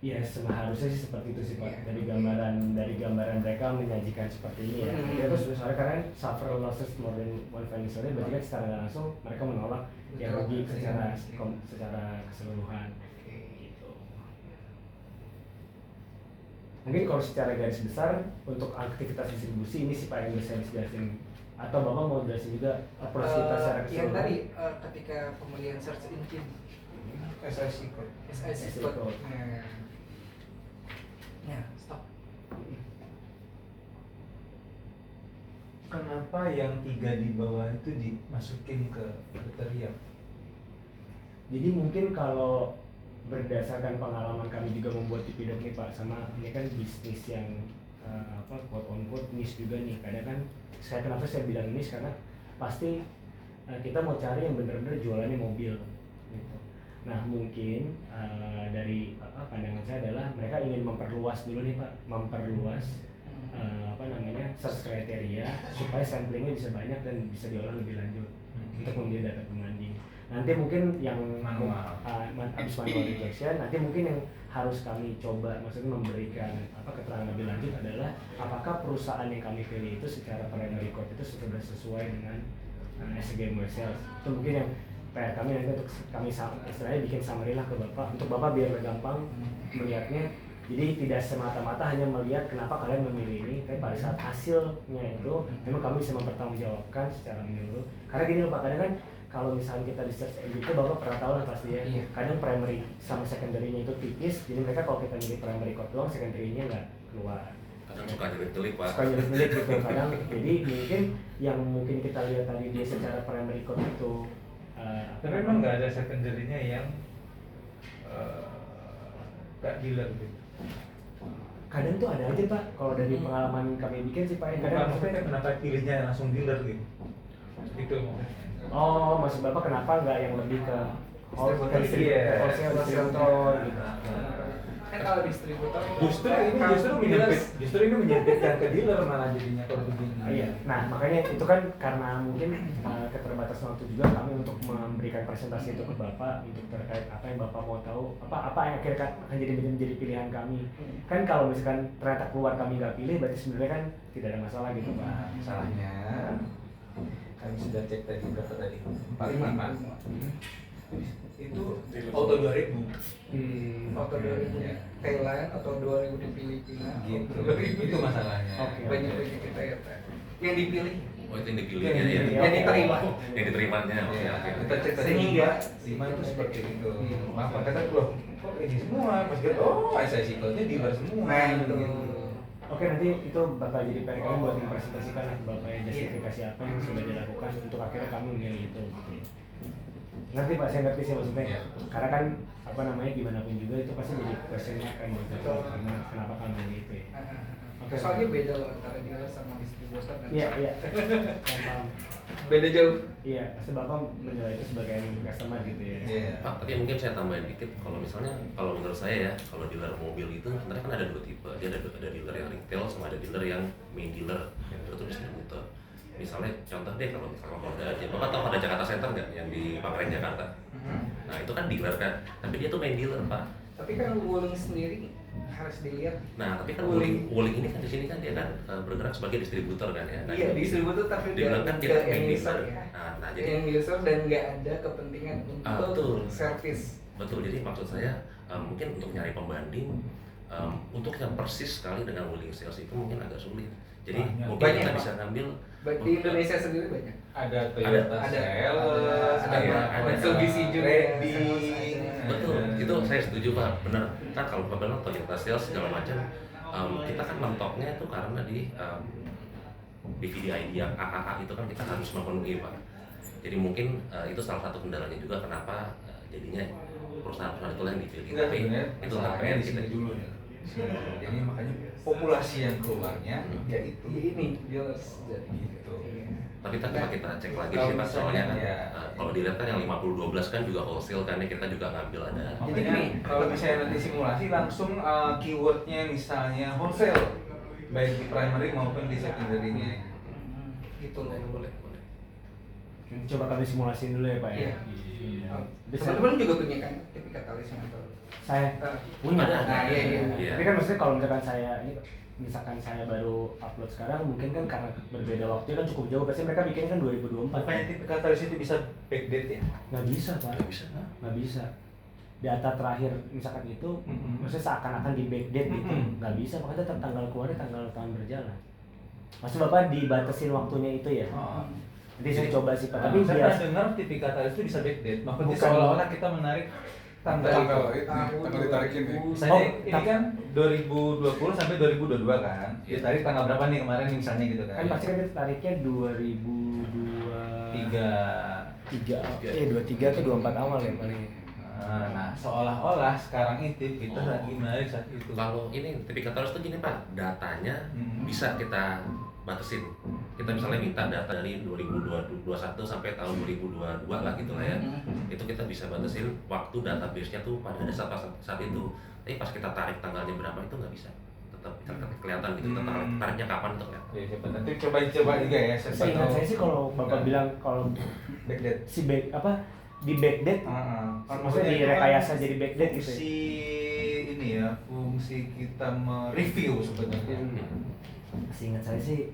Ya seharusnya sih seperti itu sih Pak. Dari gambaran mereka menyajikan seperti ini ya. Jadi terus misalnya karena several losses more than one financial berarti kan secara nggak langsung mereka menolak yang rugi secara keseluruhan. Gitu. Mungkin kalau secara garis besar untuk aktivitas distribusi ini sih Pak yang bisa dijelasin. Atau Bapak mau jelasin juga approach kita secara yang keseluruhan? tadi ketika pemilihan search engine SIC code. Nah, stop. Kenapa yang 3 di bawah itu dimasukin ke kriteria? Jadi mungkin kalau berdasarkan pengalaman kami juga membuat Tipidot nih Pak, sama ini kan bisnis yang quote on quote niche juga nih. Kadang kan kenapa saya bilang niche karena pasti kita mau cari yang benar-benar jualannya mobil gitu. Nah mungkin dari pandangan saya adalah mereka ingin memperluas dulu nih Pak, search kriteria supaya samplingnya bisa banyak dan bisa diolah lebih lanjut untuk menjadi data pembanding. Nanti mungkin yang habis manual rejection, nanti mungkin yang harus kami coba maksudnya memberikan keterangan lebih lanjut adalah apakah perusahaan yang kami pilih itu secara primary code itu sudah sesuai dengan SGM sales. Itu mungkin yang PR kami nanti untuk kami istilahnya bikin summary lah ke Bapak, untuk Bapak biar gampang melihatnya. Jadi tidak semata-mata hanya melihat kenapa kalian memilih ini, tapi pada saat hasilnya itu memang kami bisa mempertanggungjawabkan secara menyeluruh. Karena gini loh Pak, kadang kan kalau misalnya kita di search engine itu Bapak pernah tahu lah pasti ya, kadang primary sama secondary-nya itu tipis, jadi mereka kalau kita milih primary code doang, secondary-nya nggak keluar. Kadang suka nyelip-nyelip Pak. Suka nyelip-nyelip gitu kadang. Jadi mungkin yang mungkin kita lihat tadi dia secara primary code itu Tapi memang nggak ada secondary-nya yang nggak dealer gitu. kadang tuh ada aja Pak, kalau dari pengalaman kami bikin sih Pak, kadang Maksudnya kenapa pilihnya langsung dealer gitu? Itu oh maksud Bapak kenapa nggak yang lebih ke wholesale distributor gitu? Kan kalau distributor justru ini menyempitkan ke dealer malah jadinya kalau begini. Iya. Nah makanya itu kan karena mungkin keterbatasan waktu juga kami untuk memberikan presentasi itu ke Bapak untuk terkait apa yang Bapak mau tahu, apa yang akhirnya akan menjadi pilihan kami. Kan kalau misalkan ternyata keluar kami nggak pilih, berarti sebenarnya kan tidak ada masalah gitu Pak. Masalahnya kami sudah cek tadi berapa tadi? 45. Itu auto 2000. Auto 2000 Thailand atau 2000 di Filipina Gitu. Itu masalahnya. banyak kita ya Pak yang dipilih. Oh itu yang dipilih Yang ya. yang diterima. Yang diterimanya. Oke Ya, oke. kita cek tadi Sehingga 5 itu seperti itu. Apa kata loh, kok ini semua? Pas kita SIC code-nya dealer semua. Nah itu. Oke nanti itu bakal jadi PR kami buat mempresentasikan ke Bapak yang justifikasi apa yang sudah dilakukan untuk akhirnya kami memilih itu. Ngerti Pak, saya ngerti sih maksudnya. Karena kan gimana pun juga itu pasti jadi question mark kan gitu. Karena kenapa kami memilih itu ya. Oke. Soalnya beda loh antara dealer sama distributor kan. Iya. Paham. Beda jauh. Iya, pasti Bapak menilai itu sebagai customer gitu ya. Iya. Pak, tapi mungkin saya tambahin dikit, kalau menurut saya ya, kalau dealer mobil itu sebenarnya kan ada dua tipe. Dia ada dealer yang retail sama ada dealer yang main dealer, itu distributor. Misalnya contoh deh kalau misalnya Honda aja, Bapak tahu ada Jakarta Center nggak yang di Pameran Jakarta? Nah itu kan dealer kan, tapi dia tuh main dealer Pak. Tapi kan Wuling sendiri harus dilihat. Nah tapi kan Wuling ini kan di sini kan dia kan bergerak sebagai distributor kan ya. Nah, Iya distributor tapi dealer kan dia main dealer. ya. Nah jadi End user dan nggak ada kepentingan betul. untuk service. Betul, jadi maksud saya mungkin untuk nyari pembanding untuk yang persis sekali dengan Wuling Sales itu mungkin agak sulit. Jadi mungkin Banyak, kita Pak. bisa ngambil Di Indonesia sendiri banyak. Ada Toyota Ada. Sales, Ada Mitsubishi juga. Ready. betul, itu saya setuju Pak, benar. Kan kalau Bapak bilang Toyota Sales segala macam, kita kan mentoknya itu karena di VVD-ID yang AAA itu kan kita harus memenuhi Pak. Jadi mungkin itu salah satu kendalanya juga kenapa jadinya perusahaan-perusahaan itu yang dipilih. Enggak Tapi sebenarnya itu masalahnya di sini dulu nih. Jadi makanya populasi yang keluarnya ya itu. Ini dealers jadi Gitu. Tapi kita coba kita cek lagi Kalau sih Pak, soalnya kan misalnya, kalau dilihat kan yang 50-12 kan juga wholesale kan ya, kita juga ngambil ada. Jadi gini, kalau misalnya nanti simulasi langsung keywordnya misalnya wholesale, baik di primary maupun di secondary-nya. gitu loh. Boleh. Coba kami simulasiin dulu ya Pak ya. Iya. Iya. Teman-teman juga punya kan TV katalis yang atau Saya Eh, punya. ada. Nah, iya. Iya. Tapi kan maksudnya kalau misalkan saya baru upload sekarang, mungkin kan karena berbeda waktunya kan cukup jauh. Pasti mereka bikin kan 2024. Bukannya TV katalis itu bisa backdate ya? Nggak bisa Pak. Nggak bisa. Nggak bisa. Data terakhir misalkan itu, maksudnya seakan-akan di backdate gitu, nggak bisa. Makanya tetap tanggal keluarnya tanggal tahun berjalan. Maksud Bapak dibatasin waktunya itu ya? Oh. Nanti saya coba sih Pak. Tapi Tapi saya biar pernah dengar TV katalis itu bisa backdate. Maksudnya Bukan. seolah-olah kita menarik tanggal tanggal ditarikin nih. Misalnya Oh, ini kan 2020 sampai 2022 kan. Ditarik tanggal berapa nih kemarin misalnya gitu kan. kan pasti kan kita tariknya 3. 23 ke 24 awal ya paling. Nah, seolah-olah sekarang itu kita Oh. lagi menarik saat itu. Kalau ini TV katalis tuh gini Pak, datanya bisa kita batasin. Kita misalnya minta data dari 2021 sampai tahun 2022 lah gitu lah ya. Itu kita bisa batasin waktu database-nya tuh pada saat itu. Tapi pas kita tarik tanggalnya berapa itu nggak bisa. Tetap kelihatan gitu. Kita tariknya kapan tuh kelihatan. Ya, coba nanti coba juga ya. Seingat saya sih kalau Bapak bilang kalau backdate. si di backdate, maksudnya direkayasa jadi backdate gitu ya? Fungsi ini ya, fungsi kita mereview sebenarnya. Seingat saya sih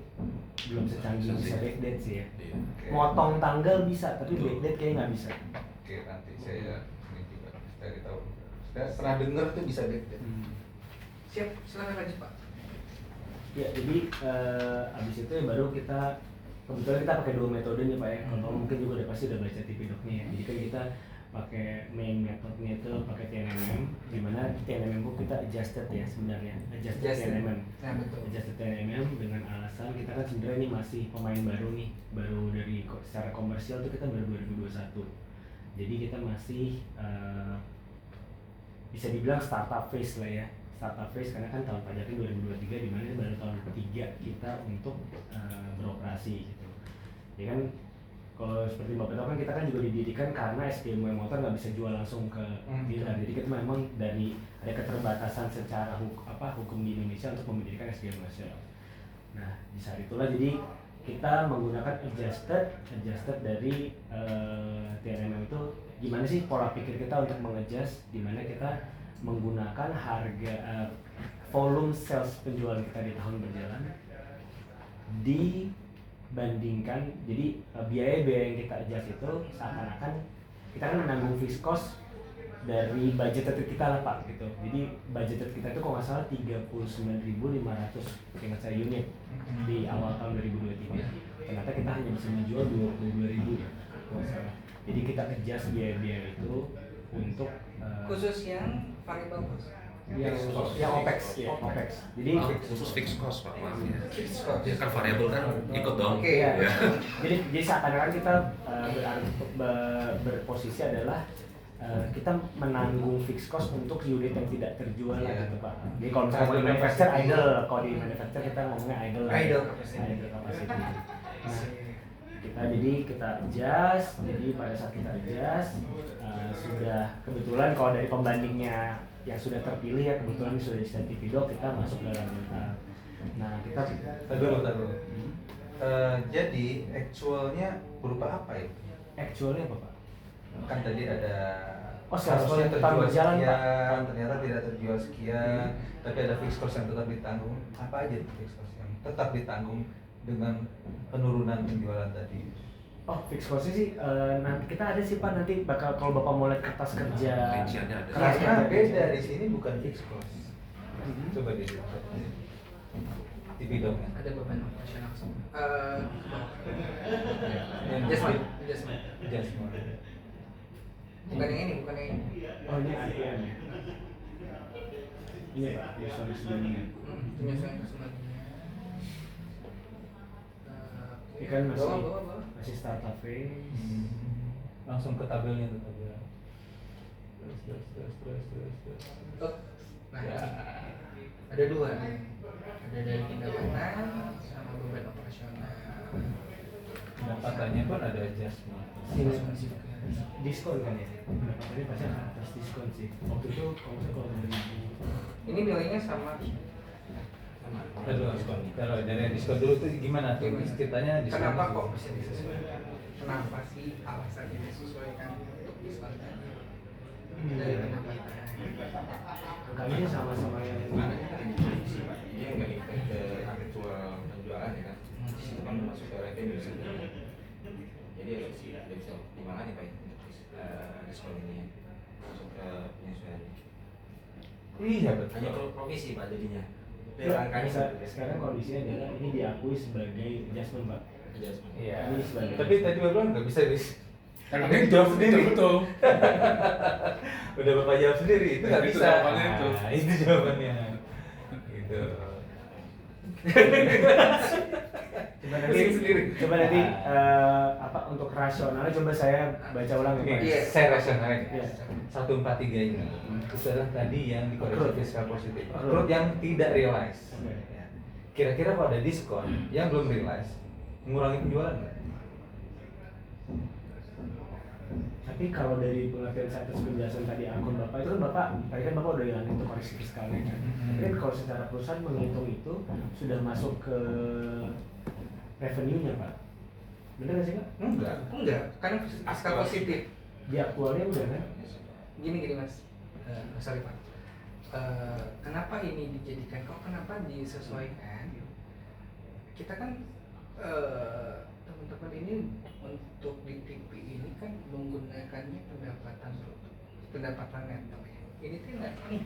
belum secanggih bisa backdate sih ya. Iya. Motong tanggal bisa, tapi backdate kayaknya nggak bisa. Oke, nanti saya ini juga cari tahu. Saya pernah dengar tuh bisa backdate. Siap, silakan lanjut Pak. Ya, jadi abis itu ya baru kita kebetulan kita pakai dua metode nih Pak ya. Kalau mungkin juga udah pasti udah baca TV Docnya ya. Jadi kan kita pakai main metodenya itu pakai TNMM, di mana TNMM itu kita adjusted ya sebenarnya, adjusted TNMM. Nah, betul. Adjusted TNMM dengan alasan kita kan sebenarnya ini masih pemain baru nih, baru dari secara komersial tuh kita baru 2021. Jadi kita masih bisa dibilang startup phase lah ya. Startup phase karena kan tahun pajaknya 2023, di mana ini baru tahun ketiga kita untuk beroperasi gitu. Ya kan kalau seperti Bapak tahu kan kita kan juga didirikan karena SPMU motor nggak bisa jual langsung ke dealer. Jadi kita memang dari ada keterbatasan secara hukum di Indonesia untuk mendirikan SPMU sales. Nah di saat itulah jadi kita menggunakan adjusted dari TNMM itu gimana sih pola pikir kita untuk mengadjust, di mana kita menggunakan harga volume sales penjualan kita di tahun berjalan dibandingkan, jadi biaya-biaya yang kita adjust itu seakan-akan kita kan menanggung fixed cost dari budget kita lah Pak gitu. Jadi budget kita itu kalau nggak salah 39.500 ingat saya unit di awal tahun 2023. Ternyata kita hanya bisa menjual 22.000 ya kalau nggak salah. Jadi kita adjust biaya-biaya itu untuk Khusus yang variable cost. yang OPEX ya, OPEX. Jadi Khusus fixed cost Pak, maaf ya. Fixed cost. Ya kan variabel kan ikut dong. Oke, ya. Ya. jadi seakan-akan kita berposisi adalah kita menanggung fixed cost untuk unit yang tidak terjual lah gitu Pak. Jadi kalau misalnya di manufacturer idle, kalau di manufacturer kita ngomongnya idle. Idle capacity. Idle capacity. Nah, kita adjust. Jadi pada saat kita adjust sudah kebetulan kalau dari pembandingnya yang sudah terpilih ya kebetulan sudah di TV Doc, kita masuk dalam data. Nah kita Tunggu. Jadi actualnya berupa apa ya? actualnya apa Pak? Kan tadi ada sales harusnya yang tetap berjalan, Pak. sekian, ternyata tidak terjual sekian, tapi ada fixed cost yang tetap ditanggung. Apa aja itu fixed cost yang tetap ditanggung dengan penurunan penjualan tadi? Oh, fixed cost sih nanti kita ada sih Pak, nanti bakal kalau Bapak mau lihat kertas kerja. Rinciannya ada. Karena beda di sini bukan fixed cost. Coba di situ. TV Doc. Ada beban operasional semua. Adjustment. Adjustment. Bukan yang ini, bukan yang ini. Oh ini ATM ya. Ini Pak, user sebelumnya. Penyesuaian kesemuanya. Ini kan Bawa, bawa. masih startup phase. Langsung ke tabelnya tuh tabel. Terus. Oh, nah, Ya. ada dua nih. Ada dari pendapatan sama beban operasional. Pendapatannya pun ada adjustment. Diskon kan ya? Pendapatannya pasti akan atas diskon sih. Waktu itu kalau dari Ini nilainya sama. Kalau diskon dulu tuh gimana tuh? Ceritanya diskon. Kenapa kok bisa disesuaikan? kenapa sih alasannya disesuaikan untuk diskon tadi dari pendapatan. Angkanya sama-sama yang Dia nggak impact ke aktual penjualan ya kan. Itu kan masuk ke revenue sendiri. Jadi harus bisa dimana nih Pak diskon ini ya masuk ke penyesuaiannya. Iya betul. Hanya provisi Pak jadinya. sekarang kondisinya adalah ini diakui sebagai adjustment Pak. Iya. Ini sebagai Tapi tadi Bapak bilang nggak bisa bis. Yang Ini itu jawab sendiri. betul. Udah Bapak jawab sendiri, itu nggak Itu bisa. jawabannya itu. Nah, itu jawabannya. Gitu. Coba nanti apa untuk rasionalnya coba saya baca ulang ya Pak. Oke, Iya. saya rasionalin. Iya. 143 ini itu adalah tadi yang dikoreksi Accrued. fiskal positif. Accrued. Accrued yang tidak realize. Oke. Ya. Kira-kira kalau ada diskon yang belum realize, mengurangi penjualan nggak? Tapi kalau dari pengertian saya atas penjelasan tadi akun Bapak itu kan Bapak, tadi kan Bapak udah ngilangin itu koreksi fiskalnya kan. Tapi kan kalau secara perusahaan menghitung itu sudah masuk ke revenue-nya Pak. Bener nggak sih Pak? Enggak, karena fiskal positif. Di aktualnya udah kan? Gini Mas, sorry Pak. Kenapa ini dijadikan? Kenapa disesuaikan? Kita kan teman-teman ini untuk di TV ini kan menggunakannya pendapatan neto ya. Ini tuh enggak nih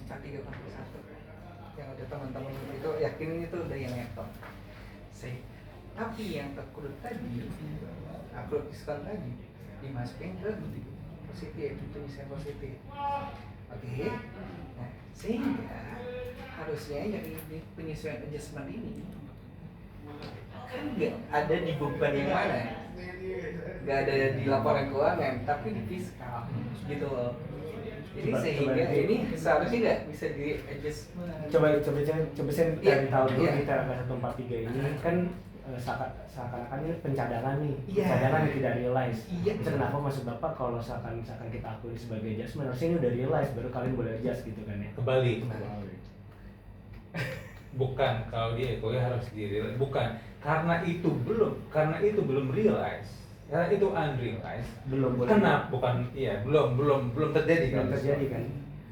4341 yang ada teman-teman itu yakin itu udah yang neto. Tapi yang accrued tadi, accrued diskon tadi dimasukin ke positif, itu bisa positif. Oke. Nah, sehingga harusnya yang di penyesuaian adjustment ini kan nggak ada di beban yang mana, nggak ada di laporan keuangan, tapi di fiskal, gitu loh. Jadi sehingga ini seharusnya nggak bisa di adjustment. Coba saya cari tahu dulu Iya. kita angka 143 ini kan seakan-akan ini pencadangan nih, Iya. pencadangan yang tidak realize. Iya. Itu kenapa maksud Bapak kalau misalkan kita akui sebagai adjustment harusnya ini udah realize baru kalian boleh adjust gitu kan ya? Kembali. Bukan kalau dia itu harus di-realize. Bukan karena itu belum realize. Karena itu unrealized. Belum boleh. Kenapa? Bukan iya, belum terjadi kan. Belum terjadi kan?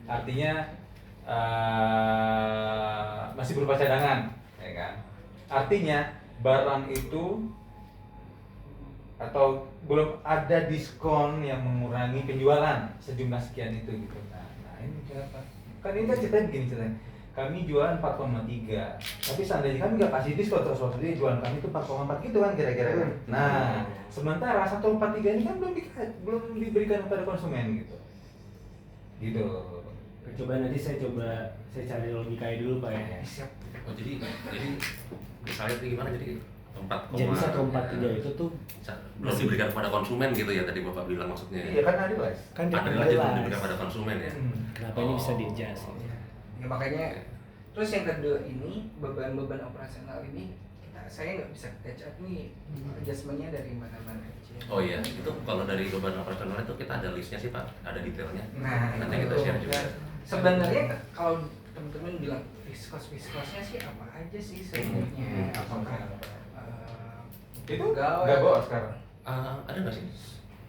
Artinya masih berupa cadangan, ya kan? Artinya barang itu atau belum ada diskon yang mengurangi penjualan sejumlah sekian itu gitu. Nah ini berapa? Kan ini kan ceritanya begini ceritanya. Kami jualan 4,3, tapi seandainya kami nggak kasih diskon terus dia jualan kami itu 4,4 gitu kan kira-kira. Nah, sementara 1,43 ini kan belum diberikan kepada konsumen gitu. Gitu. Coba nanti saya cari logikanya dulu Pak ya. Siap. Oh jadi misalnya itu gimana jadi 4, Jadi 143 itu tuh belum diberikan kepada konsumen gitu ya tadi Bapak bilang maksudnya. Iya kan ada guys. kan Ada aja belum diberikan kepada konsumen ya. Kenapa ini bisa di-adjust? Ya makanya terus yang kedua ini beban-beban operasional ini saya nggak bisa catch up nih adjustmentnya dari mana-mana aja. Oh iya, itu kalau dari beban operasional itu kita ada listnya sih Pak, ada detailnya. Nah, Nanti kita itu. share juga. Sebenarnya kalau teman-teman bilang fiskosnya sih apa aja sih sebenarnya? Apakah Itu pegawai nggak bawa atau- sekarang. Ada nggak sih?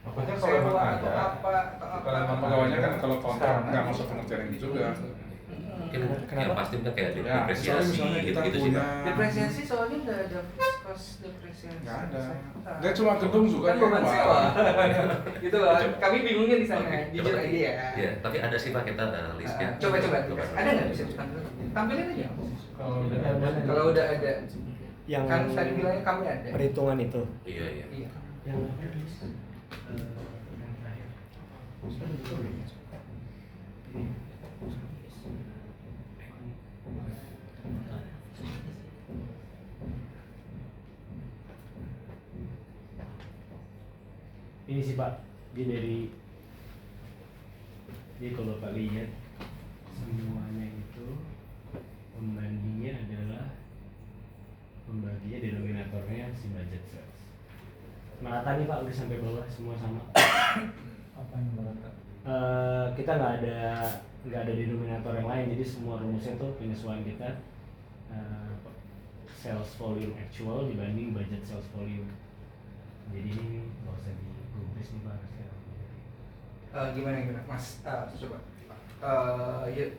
Maksudnya kalau sewa memang atau ada, apa atau apa? Kalau emang pegawainya kan kalau kontrak Sekarang nggak kan? masuk pengertian ini juga. Mungkin yang pasti kan kayak Ya, depresiasi misalnya kita gitu-gitu sih punya Pak. Depresiasi soalnya nggak ada fiskos depresiasi. nggak ada. Dia cuma gedung juga kan beban Pak. sewa. Gitu loh. Coba. Kami bingungnya di sana. Oke, Jujur coba. aja ya. Iya, tapi ada sih Pak kita ada listnya. Coba ada nggak bisa ditampilin? Tampilin aja. Kalau udah ada. Yang Kan tadi bilangnya kami ada. perhitungan itu. Iya, iya. Iya. Yang ini sih Pak, dia kalau Bapak lihat semuanya itu pembaginya denominatornya si budget sales. Merata nih Pak, udah sampai bawah semua sama. apa yang merata? Kita nggak ada denominator yang lain, jadi semua rumusnya tuh penyesuaian kita sales volume actual dibanding budget sales volume. Jadi nggak usah digubris nih Bang sekarang. Gimana Mas? Coba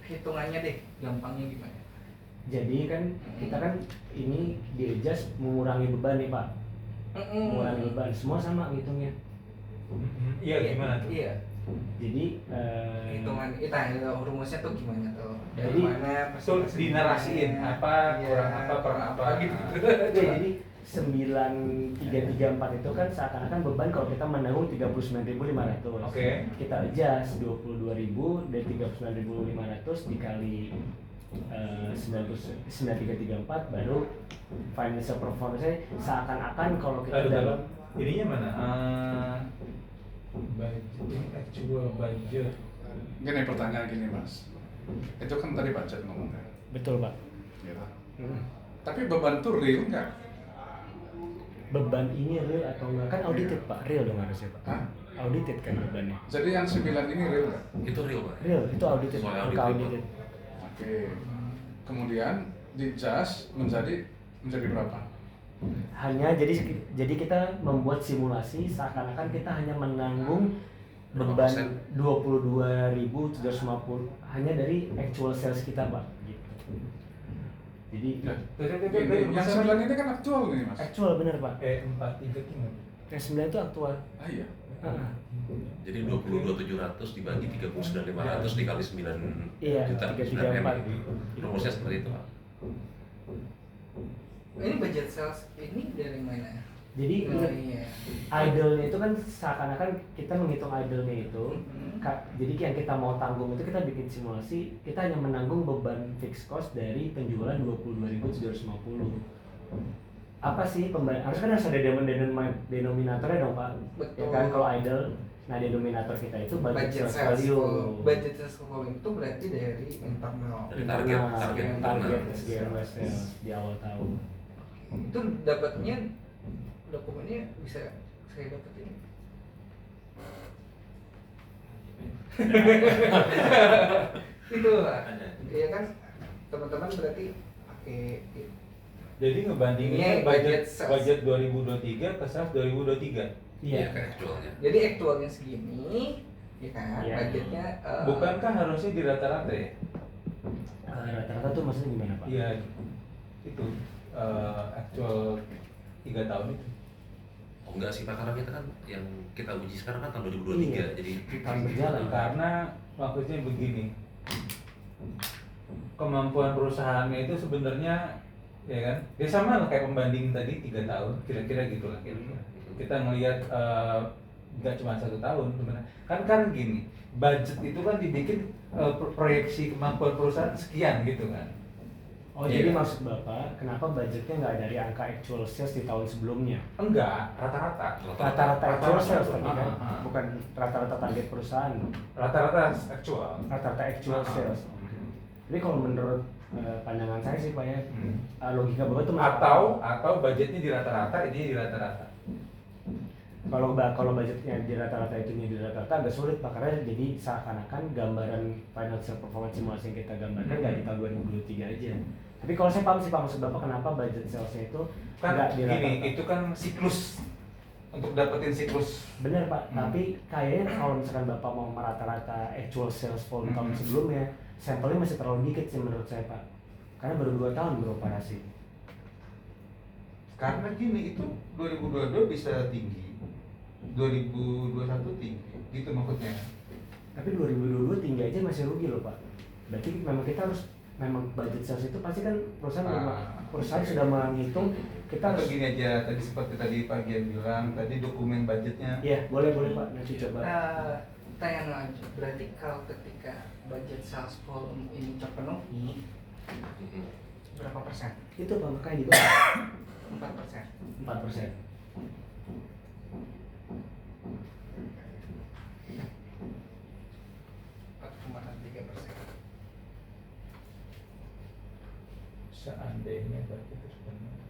hitungannya deh, gampangnya gimana? Jadi kan kita kan ini di-adjust mengurangi beban nih Pak. Mengurangi beban, semua sama ngitungnya. Iya gimana tuh? Iya. Jadi Hitungan rumusnya tuh gimana tuh? Dari Jadi, mana? Tuh dinarasiin apa Iya, kurang apa kurang apa gitu. ya, jadi 9334 itu kan seakan-akan beban kalau kita menanggung 39.500. Oke. Kita adjust 22.000 dan 39.500 dikali 9334 baru financial performance-nya seakan-akan kalau kita Aduh, dalam ininya mana? Budget, ini actual budget. Gini pertanyaan gini Mas, itu kan tadi budget ngomongnya, betul Pak. gitu. Tapi beban tuh real nggak? Beban ini real atau enggak kan audited Pak, real dong harusnya Pak. Hah? Audited kan bebannya. Jadi yang 9 ini real nggak? Itu real Pak. Real itu audited, Soal angka audited. audited. Oke. Kemudian di-adjust menjadi berapa? Hanya jadi kita membuat simulasi seakan-akan kita hanya menanggung beban 22.750 hanya dari actual sales kita Pak gitu. Jadi Nah, ini, yang 9 ini kan aktual nih Mas. actual bener Pak. 43 tinggal. Yang 9 itu aktual. Ah iya. Heeh. Jadi 22.700 dibagi 39.500 dikali 9 Iya, juta 334. rumusnya seperti itu Pak. Ini budget sales ini dari mana? Jadi Iya. idle-nya itu kan seakan-akan kita menghitung idle-nya itu jadi yang kita mau tanggung itu kita bikin simulasi kita hanya menanggung beban fixed cost dari penjualan 22.750. Apa sih harus kan harus ada denominatornya dong Pak. Betul. Ya kan kalau idle, nah denominator kita itu budget sales value. Budget sales value itu berarti dari internal. Dari target target internal. SGR sales di awal tahun. Itu dapatnya dokumennya bisa saya dapetin. Itu lah. Iya kan teman-teman berarti pakai Jadi Ini ngebandinginnya budget budget sales. budget 2023 ke sales 2023. Iya. Kan actualnya. jadi aktualnya segini, ya kan? Iya. Budgetnya Bukankah harusnya di rata-rata ya? Rata-rata tuh maksudnya gimana Pak? Iya. Itu actual 3 tahun itu. Oh enggak sih Pak, karena kita kan yang kita uji sekarang kan tahun 2023 Iya. jadi Tahun berjalan. Karena maksudnya begini, kemampuan perusahaannya itu sebenarnya ya kan, ya sama lah kayak pembanding tadi 3 tahun, kira-kira gitulah kira-kira. Kita ngelihat nggak cuma 1 tahun sebenarnya, kan gini, budget itu kan dibikin proyeksi kemampuan perusahaan sekian gitu kan. Oh Iya. jadi maksud Bapak, kenapa budgetnya nggak dari angka actual sales di tahun sebelumnya? Enggak, rata-rata. Rata-rata actual Rata-rata. sales tadi kan, Ah. bukan rata-rata target perusahaan. Rata-rata actual. Rata-rata actual sales. Jadi kalau menurut pandangan saya sih Pak ya, logika Bapak itu masuk akal. Atau budgetnya di rata-rata, ini di rata-rata. Kalau budgetnya di rata-rata itu di rata-rata agak sulit Pak, karena jadi seakan-akan gambaran financial performance simulasi yang kita gambarkan nggak di tahun 2023 aja. Tapi kalau saya paham sih Pak maksud Bapak kenapa budget salesnya itu Kan nggak di gini, rata-rata. itu kan siklus untuk dapetin siklus. Bener Pak, tapi kayaknya kalau misalkan Bapak mau merata-rata actual sales volume tahun sebelumnya, sampelnya masih terlalu dikit sih menurut saya Pak. Karena baru 2 tahun beroperasi. Karena gini, itu 2022 bisa tinggi, 2021 tinggi, gitu maksudnya. Tapi 2022 tinggi aja masih rugi loh Pak. Berarti memang kita harus budget sales itu pasti kan perusahaan sudah menghitung kita Atau harus. gini aja, tadi seperti tadi Pak Gian bilang, tadi dokumen budgetnya. Iya boleh Pak nanti coba. tanya aja. Berarti kalau ketika budget sales volume ini terpenuhi, berapa persen? Itu Pak makanya juga 4%. 4%. Seandainya budget terpenuhi.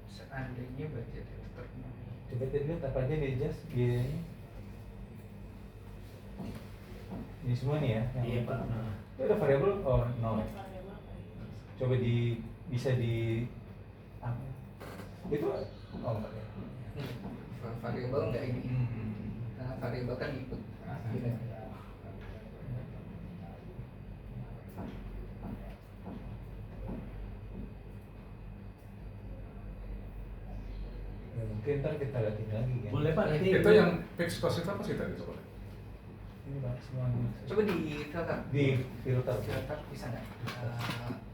Seandainya budget itu terpenuhi. Coba tadi lihat apa aja di adjust biayanya. Ini semua nih ya? Iya Pak. Itu ada variabel or no? Coba bisa di apa? Itu oh enggak ya. variabel nggak ini. Nah, variabel kan ikut. Ya, mungkin ntar kita lihatin lagi kan. Boleh Pak, nanti Itu yang fixed cost itu apa sih tadi coba? Ini Pak semuanya. Coba di filter. Di filter. Filter bisa nggak?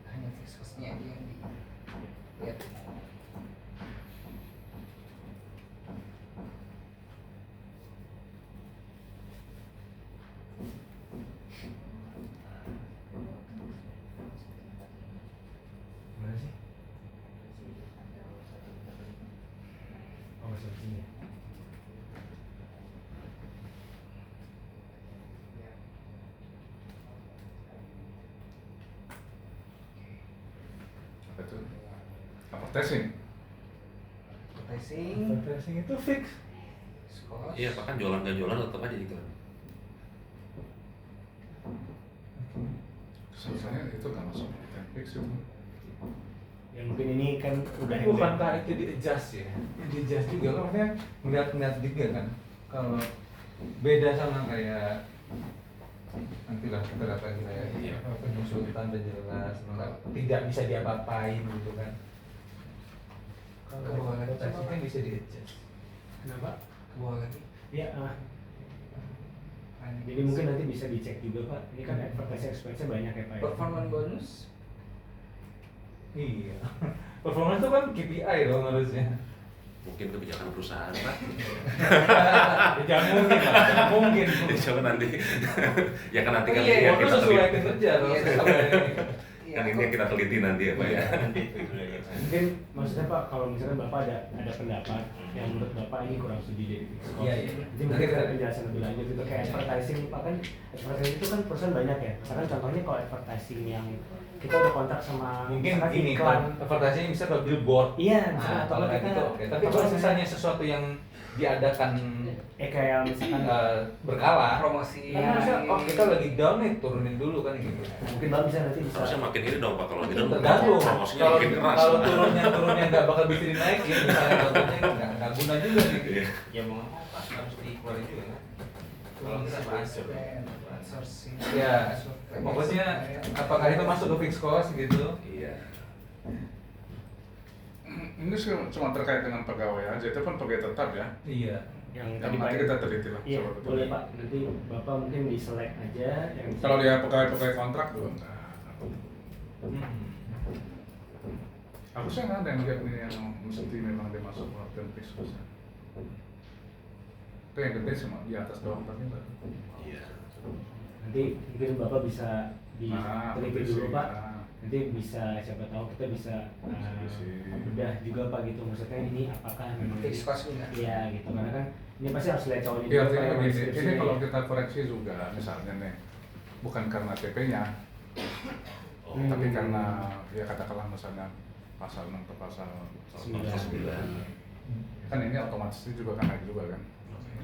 Hanya fixed cost-nya aja yang dilihat. Mana sih? Oh, masuk sini. Apa itu? Advertising. Advertising, Advertising itu fix. cost. Iya, bahkan jualan gak jualan tetap aja iklan. Sebenarnya itu nggak masuk yang fixed itu. ya mungkin ini kan udah Bukankah itu di adjust ya? Di adjust juga kan maksudnya ngeliat-ngeliat juga kan. Kalau beda sama kayak nanti lah kita lihat lagi kayak Iya. penyusutan dan jelas tidak bisa diapa-apain gitu kan. Ke Kalau bawah lagi, advertising coba, kan Pak. bisa di adjust. Kenapa? Ke bawah lagi. Ya, jadi mungkin nanti bisa dicek juga Pak. Ini kan advertising expense-nya banyak ya Pak. Ya? Performance bonus. Iya. Performance itu kan KPI dong harusnya. Mungkin kebijakan perusahaan Pak. Jangan mungkin lah, jangan mungkin. Ya, coba nanti. Ya kan nanti kan Iya, ini yang Bonus kita sesuai teliti. kerja loh. Iya, Kan ini yang kita teliti nanti ya Pak ya. Nanti itu dulu ya. Mungkin maksudnya Pak, kalau misalkan Bapak ada pendapat yang menurut Bapak ini kurang setuju jadi fixed cost. Iya, iya. Jadi mungkin kita penjelasan lebih lanjut itu kayak advertising Pak kan advertising itu kan perusahaan banyak ya. Misalkan contohnya kalau advertising yang kita udah kontak sama Mungkin misalkan gini iklan. kan, advertising bisa ke billboard. Iya, Nah, misalkan kalau kayak gitu oke. Tapi kalau misalnya sesuatu yang diadakan kayak misalkan berkala, Promosi. kan harusnya oh kita lagi down nih turunin dulu kan gitu. mungkin Bapak bisa nanti bisa Harusnya makin ini dong Pak kalau tidak Tergantung. promosinya Kalau makin keras. kalau turunnya nggak bakal bisa dinaikin, misalnya contohnya nggak guna juga nih. Iya. Ya mau apa harus dikeluarin juga kan. Kalau kita bahas Outsourcing. Ya, pokoknya apakah itu masuk ke fixed cost gitu? Iya. Ini sih cuma terkait dengan pegawai aja, itu kan pegawai tetap ya. Iya. yang Yang tadi nanti Pak. kita teliti lah. Iya, coba kita boleh teliti. Pak. Nanti Bapak mungkin di select aja yang Kalau dia pegawai kontrak belum. Aku sih nggak ada yang lihat ini yang mesti memang dia masuk ke fixed cost. Itu yang gede cuma di atas doang tapi enggak. Iya. nanti mungkin Bapak bisa diteliti dulu Pak. Nah, Nanti bisa siapa tahu kita bisa bedah juga Pak gitu. Maksudnya ini apakah memang Fixed cost enggak? Iya gitu. Karena kan ini pasti harus lihat cowoknya iya, juga, Pak, artinya yang begini, deskripsinya ini kalau ya. kita koreksi juga misalnya nih, bukan karena TP-nya, Oh, tapi karena ya katakanlah misalnya pasal 6 ke pasal 9. 9. Kan ini otomatis juga kan naik juga kan.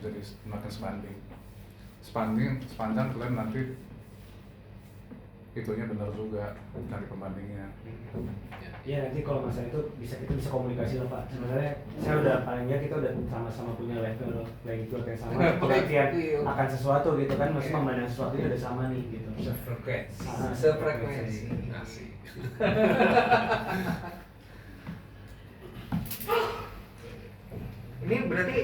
Jadi semakin sepanjang kalian nanti itunya benar juga dari pembandingnya. Iya nanti kalau masalah itu kita bisa komunikasi lah Pak. Sebenarnya saya udah paling nggak kita udah sama-sama punya level playing field yang sama. Pengertian akan sesuatu gitu kan, maksudnya memandang sesuatu udah sama nih gitu. Sefrekuensi. Sefrekuensi. Asik. Ini berarti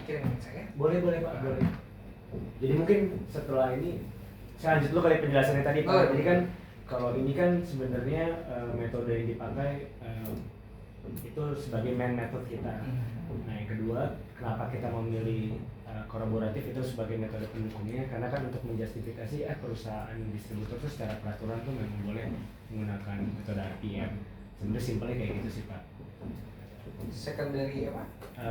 kirimin saya. Boleh Pak, boleh. Jadi mungkin setelah ini saya lanjut dulu kali penjelasannya tadi Pak. Oh. Jadi kan kalau ini kan sebenarnya metode yang dipakai itu sebagai main method kita. Nah yang kedua, kenapa kita memilih kolaboratif itu sebagai metode pendukungnya? Karena kan untuk menjustifikasi perusahaan distributor itu secara peraturan tuh memang boleh menggunakan metode RPM. Sebenarnya simpelnya kayak gitu sih Pak. Secondary apa?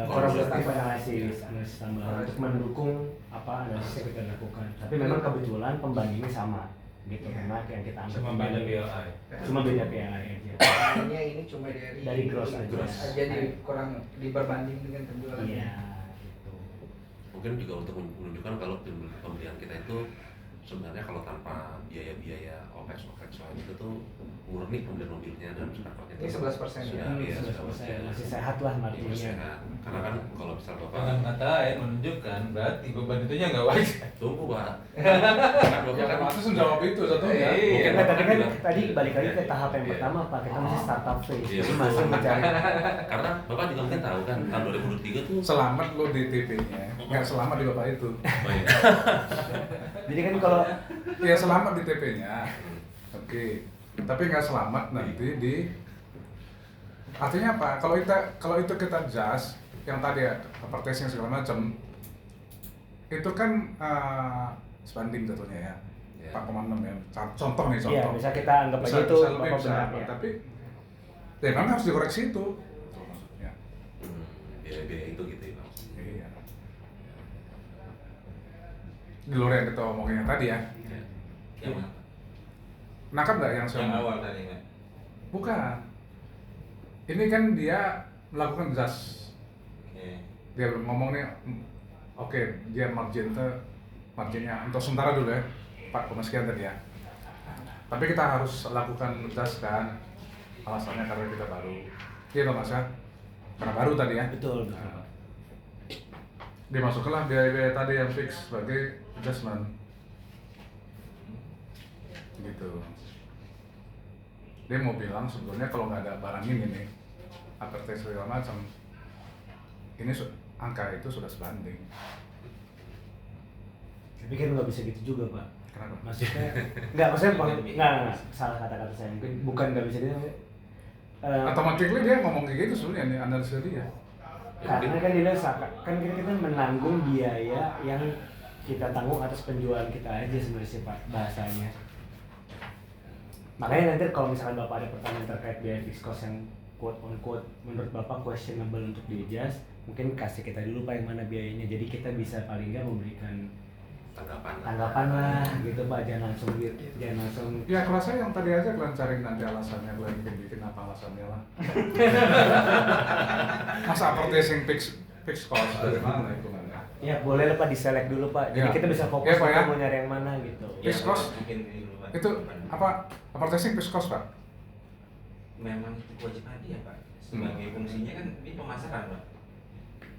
Kolaboratif analisis tambahan untuk mendukung apa analisis yang kita lakukan. Tapi memang kebetulan pembandingnya sama gitu karena yang kita ambil Cuma beda BLI. cuma beda PLI aja. Hanya ini cuma dari Gross aja. aja kurang diperbanding dengan penjualan. Iya gitu. Mungkin juga untuk menunjukkan kalau pembelian kita itu sebenarnya kalau tanpa biaya-biaya OPEX lain itu tuh murni pembelian mobilnya dan sekarang Ini 11%. sudah iya 11%, masih sehat lah marginnya. sehat. Karena kan kalau misal bapak Dengan kata lain menunjukkan berarti beban itunya nggak wajar. tunggu pak, kan bapak Ya kan kan Asus menjawab itu satunya. Iya. Nah, tapi kan tadi balik lagi ke tahap yang pertama Pak, kita masih startup phase, Iya. jadi masih mencari. karena bapak juga mungkin tahu kan tahun 2023 tuh Selamat lo di TP-nya, nggak selamat di bapak itu. banyak. Jadi kan kalau Ya selamat di TP-nya, oke. Tapi nggak selamat nanti di. Artinya apa? Kalau itu kita just yang tadi ya advertising segala macam, itu kan sebanding tentunya ya. Ya. 4,6 ya. Contoh nih contoh. ya bisa kita anggap aja itu bisa lebih Bapak bisa benar apa, ya. tapi ya memang harus dikoreksi itu. Maksudnya. Biaya-biaya itu gitu ya bang. Iya. Di luar yang kita omongin yang tadi ya. Yang mana? Nangkap nggak yang Yang sama? awal tadi nggak? Bukan. Ini kan dia melakukan just. Oke. Dia ngomong nih, oke, dia marginnya untuk sementara dulu ya, 4, sekian tadi ya. Tapi kita harus lakukan just kan, alasannya karena kita baru. Iya toh Mas ya? Karena baru tadi ya. Betul. Nah, dimasukkanlah biaya-biaya tadi yang fix sebagai adjustment. Gitu. Dia mau bilang sebetulnya kalau nggak ada barang ini nih, advertising segala macam, ini angka itu sudah sebanding. Tapi kan nggak bisa gitu juga Pak. Kenapa? Maksudnya maksudnya nggak salah kata-kata saya. Bukan nggak bisa gitu. Automatically dia ngomong kayak gitu sebenarnya nih analisa dia. Karena kan dia kan kita menanggung biaya yang kita tanggung atas penjualan kita aja sebenarnya sih Pak bahasanya. Makanya nanti kalau misalkan Bapak ada pertanyaan terkait biaya fixed cost yang quote on quote menurut Bapak questionable untuk di-adjust, mungkin kasih kita dulu Pak yang mana biayanya, jadi kita bisa paling nggak memberikan tanggapan lah gitu Pak, jangan langsung Ya kalau saya yang tadi aja kalian cari nanti alasannya, kalian bikin apa alasannya lah. Masa advertising fixed cost dari mana itu kan? ya boleh lah Pak diselect dulu Pak, jadi Ya. kita bisa fokus Ya, Pak, ya. mau nyari yang mana gitu. Fixed cost Mungkin ini dulu, Pak. itu apa? Advertising fixed cost Pak? Memang itu kewajiban dia Pak. Sebagai fungsinya kan ini pemasaran Pak.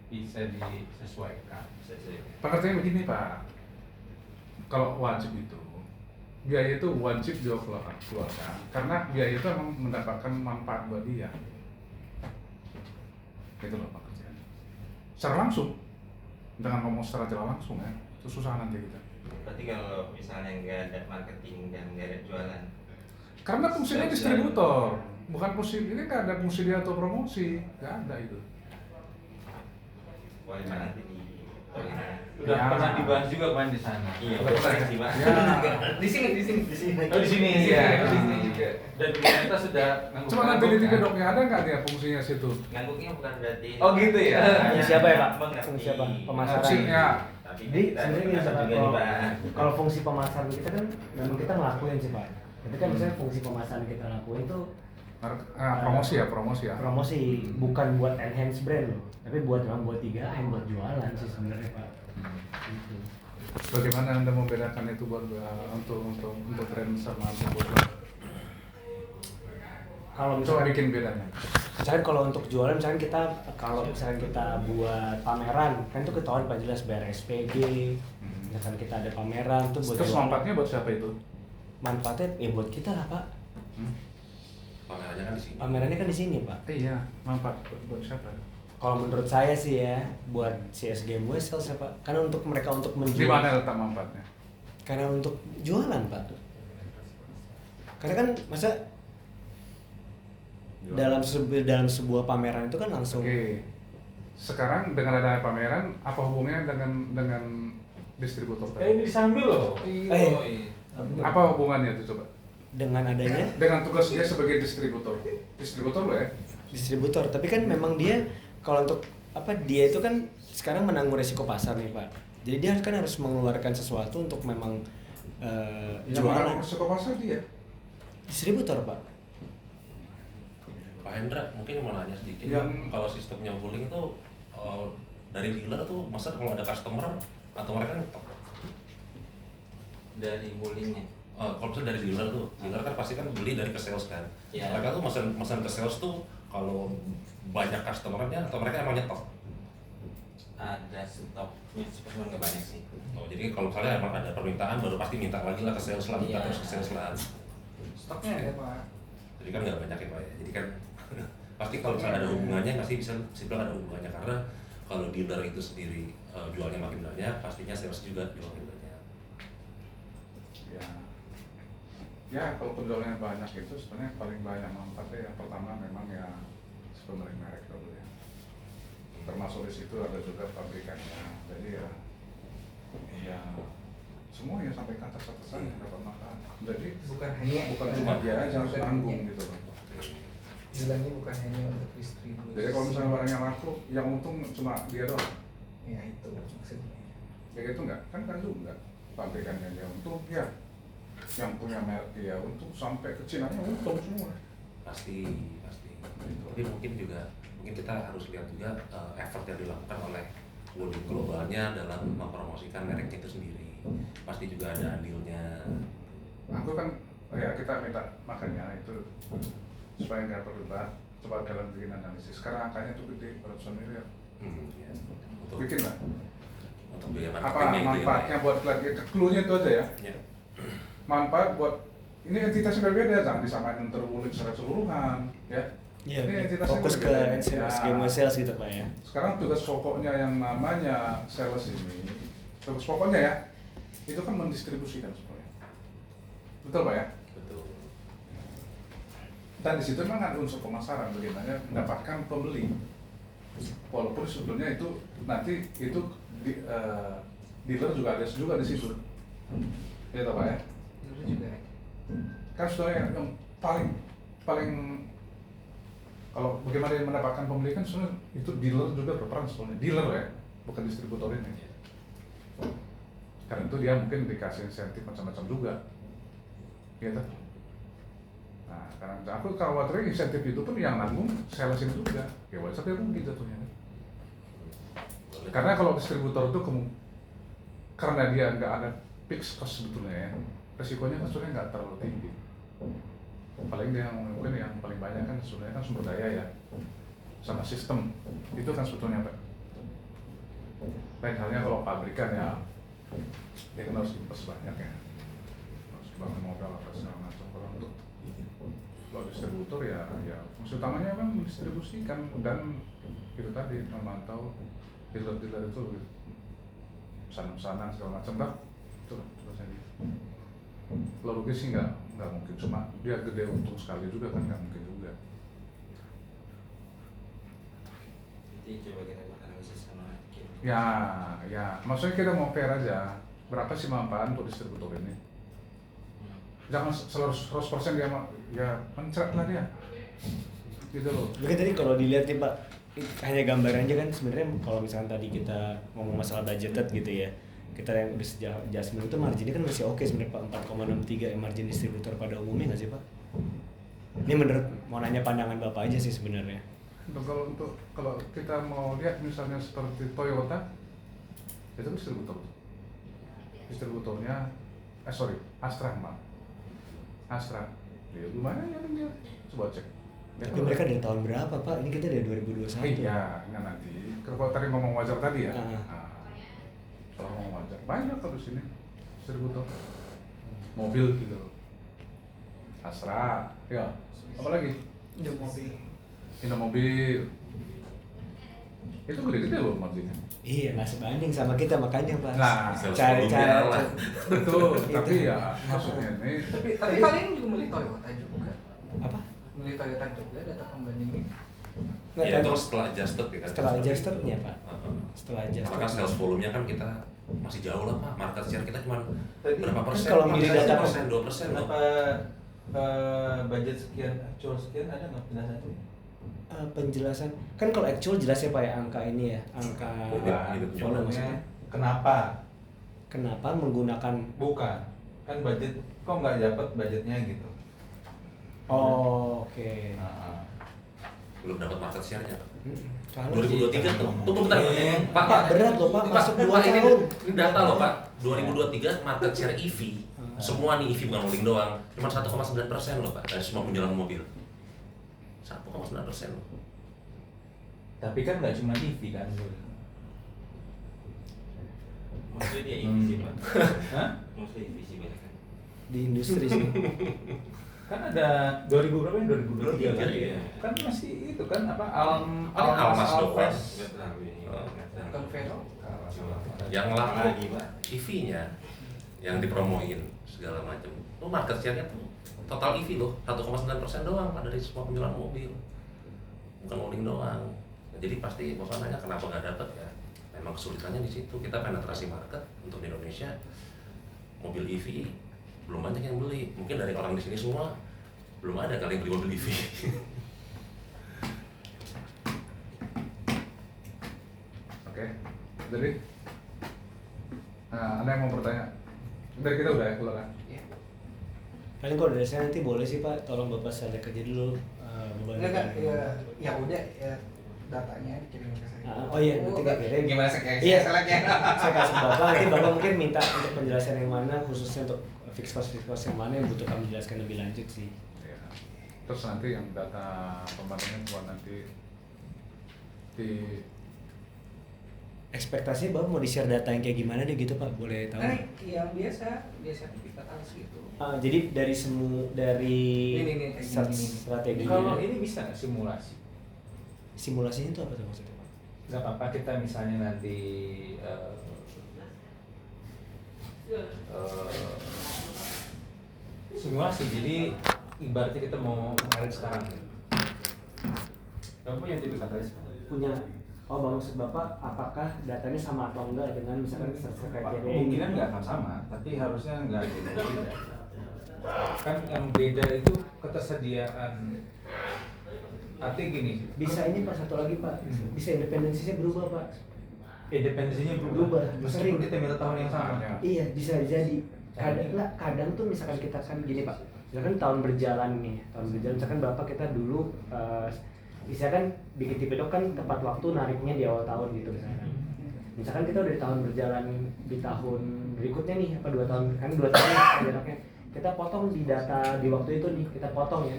Bisa disesuaikan. Pengertiannya begini Pak, kalau wajib itu biaya itu wajib dikeluarkan karena biaya itu memang mendapatkan manfaat buat dia. Itu loh pekerjaan. Secara langsung, dengan ngomong secara jelas langsung ya, itu susah nanti kita. Berarti kalau misalnya nggak ada marketing dan nggak ada jualan, Karena fungsinya distributor, bukan fungsi ini nggak ada fungsi dia atau promosi, nggak ada itu. boleh Pak nanti di Udah Ya. pernah dibahas juga kan di sana. Iya, pernah sih Pak. Ya. Di sini. Oh di sini Iya. di sini juga. Dan kita sudah nganggup- Cuma nanti di nganggup, tiga kan? doknya ada nggak dia fungsinya situ? Ngangguknya bukan berarti. Oh gitu ya. Fungsi apa ya Pak? Mengerti. Fungsi apa? Pemasaran. Fungsinya. Tapi Jadi kita sebenarnya gini, juga Pak, nih Pak. kalau fungsi pemasaran kita kan memang kita ngelakuin sih Pak. Tapi kan misalnya fungsi pemasaran kita lakuin itu Promosi ya. promosi, bukan buat enhance brand loh, tapi buat memang buat 3M, buat jualan sih sebenarnya Pak. Gitu. Bagaimana Anda membedakan itu buat untuk brand sama untuk Kalau coba misalkan bikin bedanya? misalkan kalau untuk jualan, misalkan kita buat pameran, kan itu ketahuan Pak jelas bayar SPG. Misalkan kita ada pameran tuh buat Terus jualan. manfaatnya buat siapa itu? Manfaatnya ya buat kita lah Pak. Pamerannya kan di sini. Pamerannya kan di sini Pak. Iya, manfaat buat siapa? Kalau menurut saya sih ya, buat CSG Wesel Pak. Karena untuk mereka untuk Di menjual. mana letak manfaatnya? Karena untuk jualan Pak. Karena kan masa dalam sebuah pameran itu kan langsung. Oke. Sekarang dengan adanya pameran, apa hubungannya dengan distributor tadi? Ini disambil loh. Eh. Apa hubungannya itu coba? Dengan adanya Dengan tugas dia sebagai distributor. Distributor loh ya? distributor, tapi kan memang dia kalau untuk dia itu kan sekarang menanggung resiko pasar nih Pak. Jadi dia kan harus mengeluarkan sesuatu untuk memang Yang jualan. menanggung resiko pasar dia. Distributor Pak. Pak Hendra mungkin mau nanya sedikit. Yang- Kalau sistemnya wuling itu dari dealer tuh masa kalau ada customer atau mereka nyetok? dari bullyingnya. Kalau misalnya dari dealer tuh, dealer kan pasti kan beli dari ke sales kan. Iya. Mereka tuh pesan ke sales tuh kalau banyak customernya atau mereka emang nyetok. Ada stoknya, cuma nggak banyak sih. Oh, jadi kalau misalnya emang ada permintaan baru pasti minta lagi lah ke sales lah, minta Iya. terus ke sales lah. Stoknya ada Pak. Jadi kan nggak banyak ya Pak ya. Jadi kan pasti kalau misalnya ada hubungannya pasti bisa bilang ada hubungannya karena kalau dealer itu sendiri jualnya makin banyak, pastinya sales juga jual makin banyak. Ya kalau penjualannya banyak itu sebenarnya paling banyak manfaatnya yang pertama memang ya pemilik merek dulu ya. Termasuk di situ ada juga pabrikannya. Jadi ya semua yang sampai ke atas-atasan yang dapat manfaat. Jadi bukan cuma dia aja harus nanggung gitu loh. Bilangnya bukan hanya untuk distribusi. Jadi kalau misalnya barangnya laku, yang untung cuma dia doang. Ya itu maksudnya. Ya gitu enggak? Kan juga pabrikannya dia untung ya. Yang punya merek dia untung sampai ke Cina untung semua. Pasti. Tapi mungkin kita harus lihat juga effort yang dilakukan oleh holding globalnya dalam mempromosikan mereknya itu sendiri. Pasti juga ada andilnya. Aku kan, ya kita minta makanya itu supaya nggak berdebat, coba kalian bikin analisis. Sekarang angkanya tuh gede, ratusan miliar. Ya. Untuk Bikin lah. Untuk biaya Apa marketingnya itu manfaatnya buat lagi? Cluenya itu aja ya. Ya. Manfaat buat ini entitasnya berbeda, jangan disamain terbulik secara keseluruhan, ya. Iya, Ini entitasnya fokus ke berbeda. skema sales gitu Pak ya. Sekarang tugas pokoknya yang namanya sales ini, tugas pokoknya ya, itu kan mendistribusikan semuanya. Betul Pak ya? Betul. Dan di situ memang ada unsur pemasaran, bagaimana mendapatkan pembeli. Walaupun sebetulnya itu nanti itu dealer juga ada juga di situ. Ya toh Pak ya? Dulu juga. Kan sebenarnya yang paling kalau bagaimana dia mendapatkan pembeli kan sebenarnya itu dealer juga berperan sebenarnya. Dealer ya, bukan distributor ini. Karena itu dia mungkin dikasih insentif macam-macam juga. Gitu. Nah, karena aku khawatir insentif itu pun yang nanggung sales itu juga. Ya wajar dia rugi jatuhnya. Karena kalau distributor itu karena dia nggak ada fixed cost sebetulnya ya, resikonya kan sebenarnya nggak terlalu tinggi. Paling dia mungkin yang paling banyak kan sebenarnya kan sumber daya ya, sama sistem itu kan sebetulnya Pak. Lain halnya kalau pabrikan ya, dia kan harus invest banyak ya, harus bangun modal apa segala macam. Kalau distributor ya maksud utamanya memang mendistribusikan dan itu tadi memantau dealer-dealer itu pesanan-pesanan segala macam lah. Itu saja. Kalau rugi sih nggak mungkin, cuma dia gede untung sekali juga kan nggak mungkin juga. Jadi coba kita buat analisis sama kita. Ya, maksudnya kita mau fair aja. Berapa sih manfaat untuk distributor ini? Jangan 100% dia ya mencret lah dia. Gitu loh. Mungkin tadi kalau dilihat nih Pak, hanya gambaran aja kan sebenarnya kalau misalnya tadi kita ngomong masalah budgeted gitu ya. Kita yang udah adjustment itu marginnya kan masih oke sebenarnya Pak, 4,63 margin distributor pada umumnya nggak sih Pak? Ini menurut mau nanya pandangan Bapak aja sih sebenarnya. Kalau kita mau lihat misalnya seperti Toyota, itu distributor. Distributornya, Astra Mbak. Astra, dia lumayan ya dia. Coba cek. Tapi mereka dari tahun berapa Pak? Ini kita dari 2021. Iya, nanti. Kalau tadi ngomong wajar tadi ya. Ah. Kalau ngomong wajar, banyak kalau di sini distributor. Mobil gitu. Astra, ya. Apa lagi? Mobil. Itu gede-gede loh marginnya. Iya, nggak sebanding sama kita makanya Pak. Nah, cari betul. Tapi ya maksudnya ini. Tapi kalian juga beli Toyota juga. apa? Beli Toyota juga data pembandingnya. Nggak, Ya kan? itu setelah adjusted ya kan. Setelah adjustednya Pak. Setelah adjusted. Maka sales volumenya kan kita masih jauh lah Pak. Market share kita cuma Tadi berapa persen? kalau milih data 2% loh. Kenapa budget sekian, actual sekian, ada nggak penjelasannya? Penjelasan kan kalau actual jelas ya Pak ya, angka ini ya, angka volume maksudnya. Kenapa menggunakan Bukan, kan budget kok nggak dapat budgetnya gitu. oh, oke. Nah, belum dapat market share-nya. Kalau 2023 tuh, tunggu bentar Pak. Pak, berat loh Pak, masuk 2 ini, tahun. ini data loh Pak. 2023 market share EV, semua nih EV bukan mobil doang, cuma 1,9% loh Pak dari semua penjualan mobil. 1,9% loh. Tapi kan nggak cuma EV kan. Maksudnya dia EV sih Pak. Hah? Maksudnya EV sih banyak kan. Di industri sih. Kan ada 2000 berapa ya? 2023 kan? Iya. Kan masih itu kan apa Almas doang. Alfest. Nggak tahu ini. Nggak tahu. Bukan Vero. Yang Lagi, laku Pak. EV-nya yang dipromoin segala macam. Tuh market share-nya tuh total EV loh 1,9% doang Pak dari semua penjualan mobil. Bukan loading doang. Nah, jadi pasti Bapak nanya kenapa nggak dapat ya? Memang kesulitannya di situ. Kita penetrasi market untuk di Indonesia mobil EV belum banyak yang beli. Mungkin dari orang di sini semua belum ada kali yang beli mobil EV. Oke, jadi nah, ada yang mau bertanya? Dari kita udah ya keluar kan? Paling kalau dari saya nanti boleh sih Pak, tolong Bapak select aja dulu. Enggak, ya udah ya datanya dikirim ke saya. Oh iya, nanti Kak kirim. Gimana saya Iya, select ya? Saya kasih Bapak, nanti Bapak mungkin minta untuk penjelasan yang mana, khususnya untuk fixed cost yang mana yang butuh kami jelaskan lebih lanjut sih. Ya. Terus nanti yang data pembangunan keluar nanti di Ekspektasinya Bapak mau di-share data yang kayak gimana deh gitu Pak, boleh tahu? Nah, yang biasa kita harus gitu. Jadi dari Ini, strategi Kalau ini bisa nggak simulasi? simulasinya itu apa tuh maksudnya Pak? Nggak apa-apa kita misalnya nanti simulasi, jadi ibaratnya kita mau mengalir sekarang. Kamu punya tipe katalis? Punya. Oh, maksud Bapak apakah datanya sama atau enggak dengan misalkan kriteria Kemungkinan nggak akan sama, tapi harusnya nggak beda. Kan yang beda itu ketersediaan. Artinya gini, bisa ini Pak, satu lagi Pak, bisa independensinya berubah Pak. independensinya Berubah. meskipun kita minta tahun yang sama. Iya, bisa jadi. Kadang tuh misalkan kita kan gini Pak, misalkan tahun berjalan nih, misalkan Bapak kita dulu misalkan bikin tipe dok kan tepat waktu nariknya di awal tahun gitu misalkan. Misalkan kita udah di tahun berjalan di tahun berikutnya nih, apa 2 tahun, kan 2 tahun jaraknya. Kita potong di data di waktu itu nih, kita potong ya.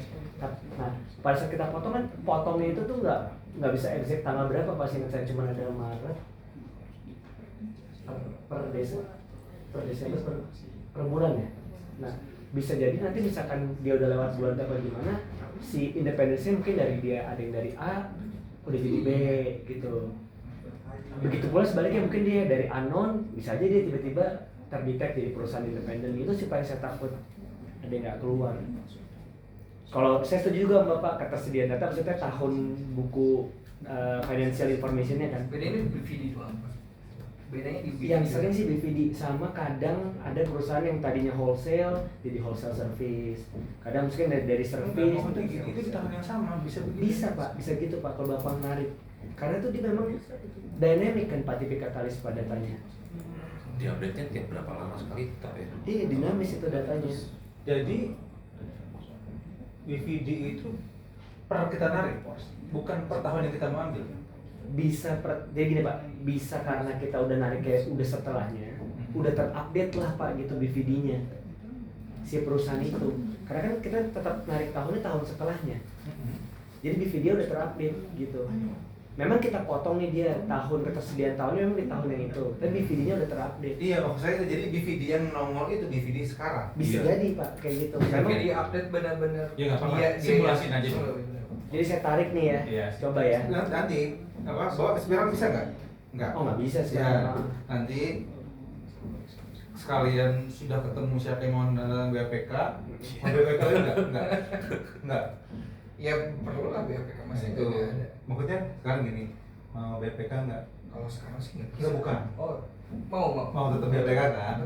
Nah, pada saat kita potong kan potongnya itu tuh nggak bisa exact tanggal berapa, pas ingat saya cuma ada Maret per Desember per bulan ya. Nah, bisa jadi nanti misalkan dia udah lewat bulan apa gimana, si independensinya mungkin dari dia ada yang dari A udah jadi B gitu. Begitu pula sebaliknya, mungkin dia dari unknown bisa aja dia tiba-tiba terdetek jadi perusahaan independen. Itu sih paling saya takut ada yang nggak keluar. Kalau saya setuju juga Bapak, ketersediaan data maksudnya tahun buku financial information-nya kan. Bedanya di BVD doang. Bedanya di BVD. Yang sering sih BVD, sama kadang ada perusahaan yang tadinya wholesale jadi wholesale service. Kadang mungkin dari service Itu di tahun yang sama bisa begitu. bisa Pak, bisa gitu Pak kalau Bapak narik. Karena itu dia memang dynamic kan Pak, tipe katalis pada datanya. Diupdate-nya tiap berapa lama sekali tetap ya? Iya, dinamis itu datanya. Jadi DVD itu per kita narik, bukan per tahun yang kita mau ambil. Bisa jadi gini Pak, bisa karena kita udah narik kayak udah setelahnya, udah terupdate lah Pak gitu BVD-nya si perusahaan itu. Karena kan kita tetap narik tahunnya tahun setelahnya. Jadi BVD udah terupdate gitu. Memang kita potong nih dia tahun ketersediaan tahunnya memang di tahun yang itu, tapi BVD-nya udah terupdate. Iya, maksud saya jadi DVD yang nongol itu DVD sekarang. Bisa Iya. jadi Pak kayak gitu. Tapi Memang di update benar-benar. Ya nggak apa-apa, Dia simulasin aja dulu. jadi saya tarik nih ya. Iya. Coba ya. Nanti apa? Bawa sekarang bisa nggak? Nggak. Oh, nggak bisa sih. Ya, nanti sekalian sudah ketemu siapa yang mau dalam BPK, mau BPK enggak. Ya perlu lah BPK masih Itu ada. maksudnya sekarang gini, mau BPK enggak? Kalau sekarang sih nggak bisa. Enggak, bukan. Oh, mau. Mau tetap BPK kan?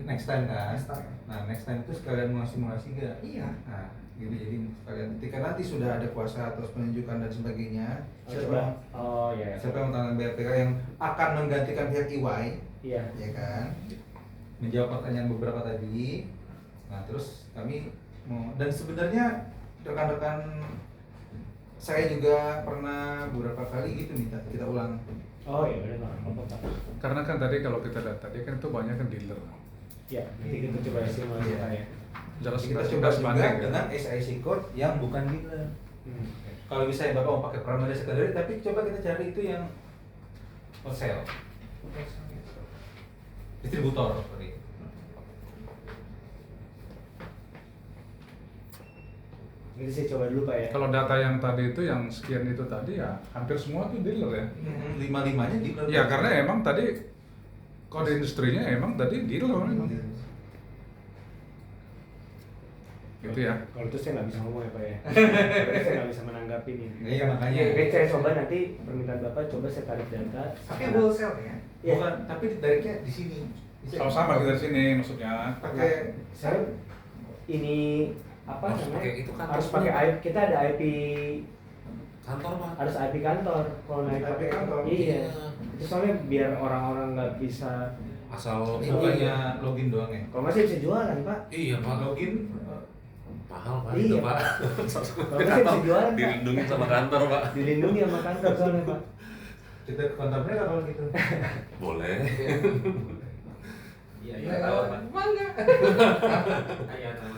Next time kan? Next time. Nah, next time itu sekalian mau simulasi enggak? Iya. Nah, gitu jadi sekalian ketika nanti sudah ada kuasa atas penunjukan dan sebagainya, Coba. Oh ya. siapa yang tangan BPK yang akan menggantikan pihak EY, Iya. ya kan? Menjawab pertanyaan beberapa tadi. Nah, terus kami mau, dan sebenarnya rekan-rekan saya juga pernah beberapa kali gitu minta kita ulang. Oh iya udah nggak apa-apa Pak. Karena kan tadi kalau kita lihat tadi kan itu banyak kan dealer. Ya, nanti kita coba simulasi Pak ya. Jelas Kita jelas coba jelas juga banding ya. dengan SIC code yang bukan dealer. Kalau misalnya Bapak mau pakai primary secondary, tapi coba kita cari itu yang wholesale. Distributor seperti itu. Nanti saya coba dulu Pak ya. Kalau data yang tadi itu yang sekian itu tadi ya hampir semua tuh dealer ya. 5-5-nya dealer. Ya karena emang tadi kode industrinya emang tadi dealer memang. Gitu ya. Kalau itu saya nggak bisa ngomong ya Pak ya. Karena saya nggak bisa menanggapi nih. Iya makanya. Oke, saya coba nanti permintaan Bapak coba saya tarik data. Pakai wholesale ya. Iya. Bukan, tapi tariknya di sini. Sama-sama kita di sini maksudnya. Pakai Saya ini apa Harus namanya? pakai itu kantor Harus pakai semua. IP, kita ada IP Kantor Pak. harus IP kantor kalau naik IP pakai kantor. Iya. Itu soalnya biar orang-orang nggak bisa. Asal ini bukannya login doang ya? Kalau nggak sih bisa jualan Pak. Iya Pak. Login Mahal Pak Iya. itu Pak. Kalau nggak sih bisa jualan Pak. Dilindungi sama kantor Pak. Dilindungi sama kantor soalnya Pak. kita ke kantor mereka kalau gitu. Boleh. Iya, tahu Pak. Mana? Iya, tahu.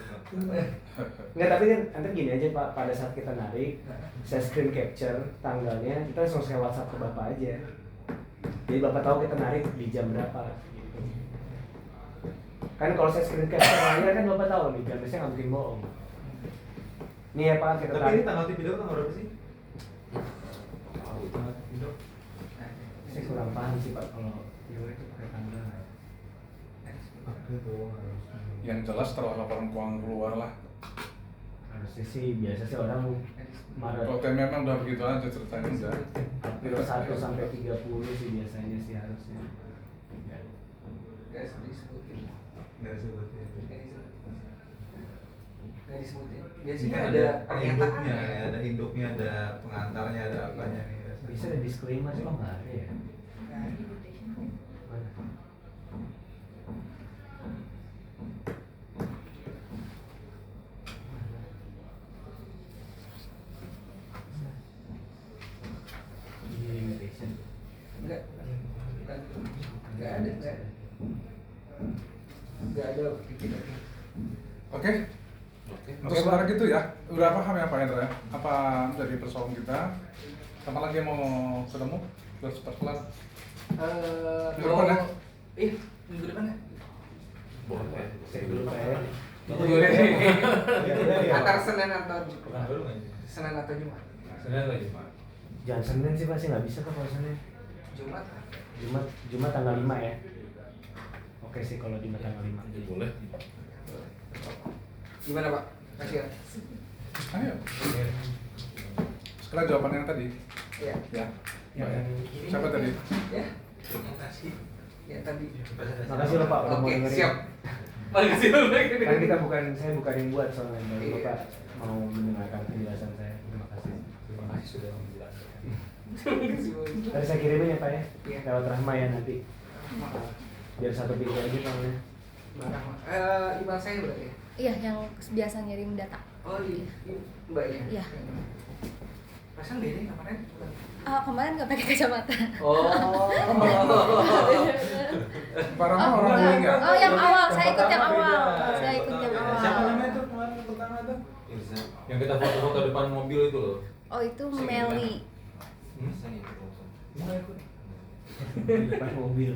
Nggak, tapi kan nanti gini aja Pak, pada saat kita narik, saya screen capture tanggalnya, kita langsung saya WhatsApp ke Bapak aja. Jadi Bapak tahu kita narik di jam berapa gitu. Kan kalau saya screen capture tanggalnya kan Bapak tahu nih, jamnya saya nggak mungkin bohong. Nih ya Pak, kita Tapi tarik. ini tanggal video tanggal berapa sih? Tahu. Tanggal video. Saya kurang paham sih Pak kalau video itu pakai tanggal. Yang jelas setelah laporan keuangan keluar lah. Harusnya sih biasa sih orang Maret Kalau memang udah begitu aja ceritanya udah. April 1 sampai 30 sih biasanya sih harusnya. Guys, disebutin. Nggak disebutnya. Nggak disebutin. Ini Biasanya kan ada ada induknya, pernyataan. ada induknya, ada pengantarnya, ada apanya nih. Bisa ada disclaimer sih, oh nggak ada ya? Nah, Mana? Ini limitation. Enggak. Enggak ada, enggak. Enggak ada pikiran. Oke. Oke. Untuk sementara gitu ya. Udah paham ya Pak Hendra? Apa menjadi persoalan kita? Kapan lagi mau ketemu? Biar cepat kelar. Minggu depan ya? Minggu depan ya? Boleh. Cek dulu Pak ya. Antara Senin atau Pekan baru nggak sih? Senin atau Jumat? Senin atau Jumat? Jangan Senin sih pasti nggak bisa Pak kalau Senin. Jumat. Jumat tanggal 5 ya. Oke sih kalau Jumat tanggal 5. Boleh. Gimana Pak? Kasih ya. Ayo. Sekarang jawaban yang tadi. Iya. Ya. Yang Siapa tadi? Ya. Terima kasih. Ya tadi. Makasih loh Pak udah mau Oke, dengerin. siap. Makasih loh. Kan kita saya bukan yang buat soalnya dari Iya. Bapak mau mendengarkan penjelasan saya. Terima kasih. Terima kasih sudah menjelaskan. Tadi saya kirimin ya Pak ya. Iya. Lewat Rahma ya nanti. Biar satu pintu aja soalnya. Email saya berarti ya? Iya, yang biasa ngirim data. Oh iya, Mbak ya? Iya. Pasang beda kemarin? Kemarin nggak pakai kacamata. Oh. Para orang ini enggak? Oh, yang awal, saya ikut yang Pertama awal. beda. Saya ikut yang awal. Siapa namanya tuh kemarin yang pertama tuh? Irza. Yang kita foto-foto depan mobil itu loh. Oh, itu Meli. Saya ikut langsung. Di depan mobil.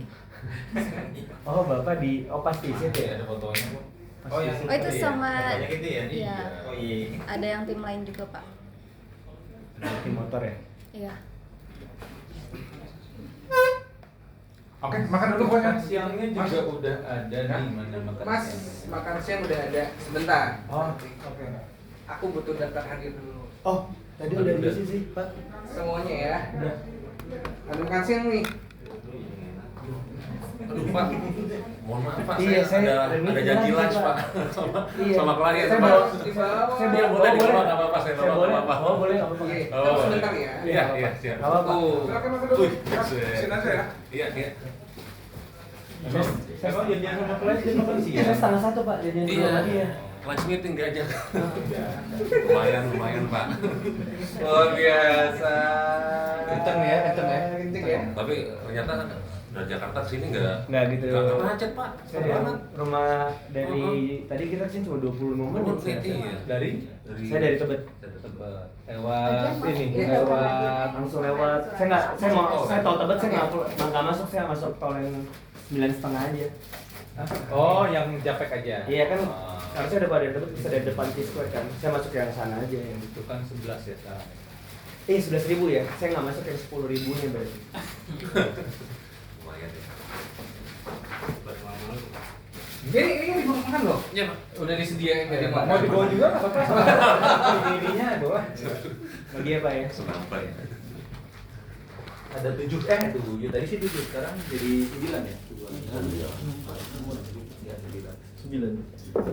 Oh Bapak di pasti sih ya. Ada fotonya kok. Oh yang Oh, itu sama- banyak itu ya? Iya. Oh iya. Ada yang tim lain juga, Pak. Di motor ya. Iya. Oke, makan dulu pokoknya. Siangnya juga udah ada nih mana makan Mas, siang. makan siang udah ada sebentar. Oh, Oke. Aku butuh daftar hadir dulu. Oh, tadi udah diisi sih Pak. Semuanya ya. Udah. Ada makan siang nih. Aduh Pak. Mohon maaf Pak, Iya, saya ada meeting janji lagi, lunch Pak. Pak sama Iya. sama klien Saya Pak. bawa- Di bawah. Saya Iya, boleh di bawah, nggak apa-apa, saya Saya bawa, boleh. nggak apa-apa. Oh, boleh nggak apa-apa. Oke, Oh, tapi sebentar ya. Iya, iya, siap. Nggak apa-apa. Tuh. Silakan makan dulu. Wih, Sini aja ya. Iya, iya. Saya mau janjian sama klien dia makan siang. Saya setengah satu Pak, jadi Iya. lagi ya. lunch meeting diajak. Lumayan Pak. Luar biasa. Kenceng ya. Kenceng ya. Tapi ternyata dari Jakarta ke sini Nggak gitu. Nggak macet Pak. Saya rumah dari tadi kita kesini cuma 25 menit. Iya. Dari Saya dari Tebet. Tebet lewat ini Iya, lewat Langsung lewat. Saya tahu Tebet, saya nggak masuk, saya masuk tol yang 9,5 aja. oh yang Japek aja. Iya kan, Oh, harusnya ada pada Tebet bisa dari depan T-Square kan. Saya masuk yang sana aja. itu kan 11 ya sekarang. 11.000 ya, saya nggak masuk yang 10.000-nya berarti. Lumayan ya. Ini kan dimakan loh. Iya Pak. Udah disediain dari Mau mana? dibawa juga nggak apa-apa. Ininya bawa. Bagi apa ya? Kenapa ya? Ada 7 tadi sih 7 sekarang jadi 9 ya. 9.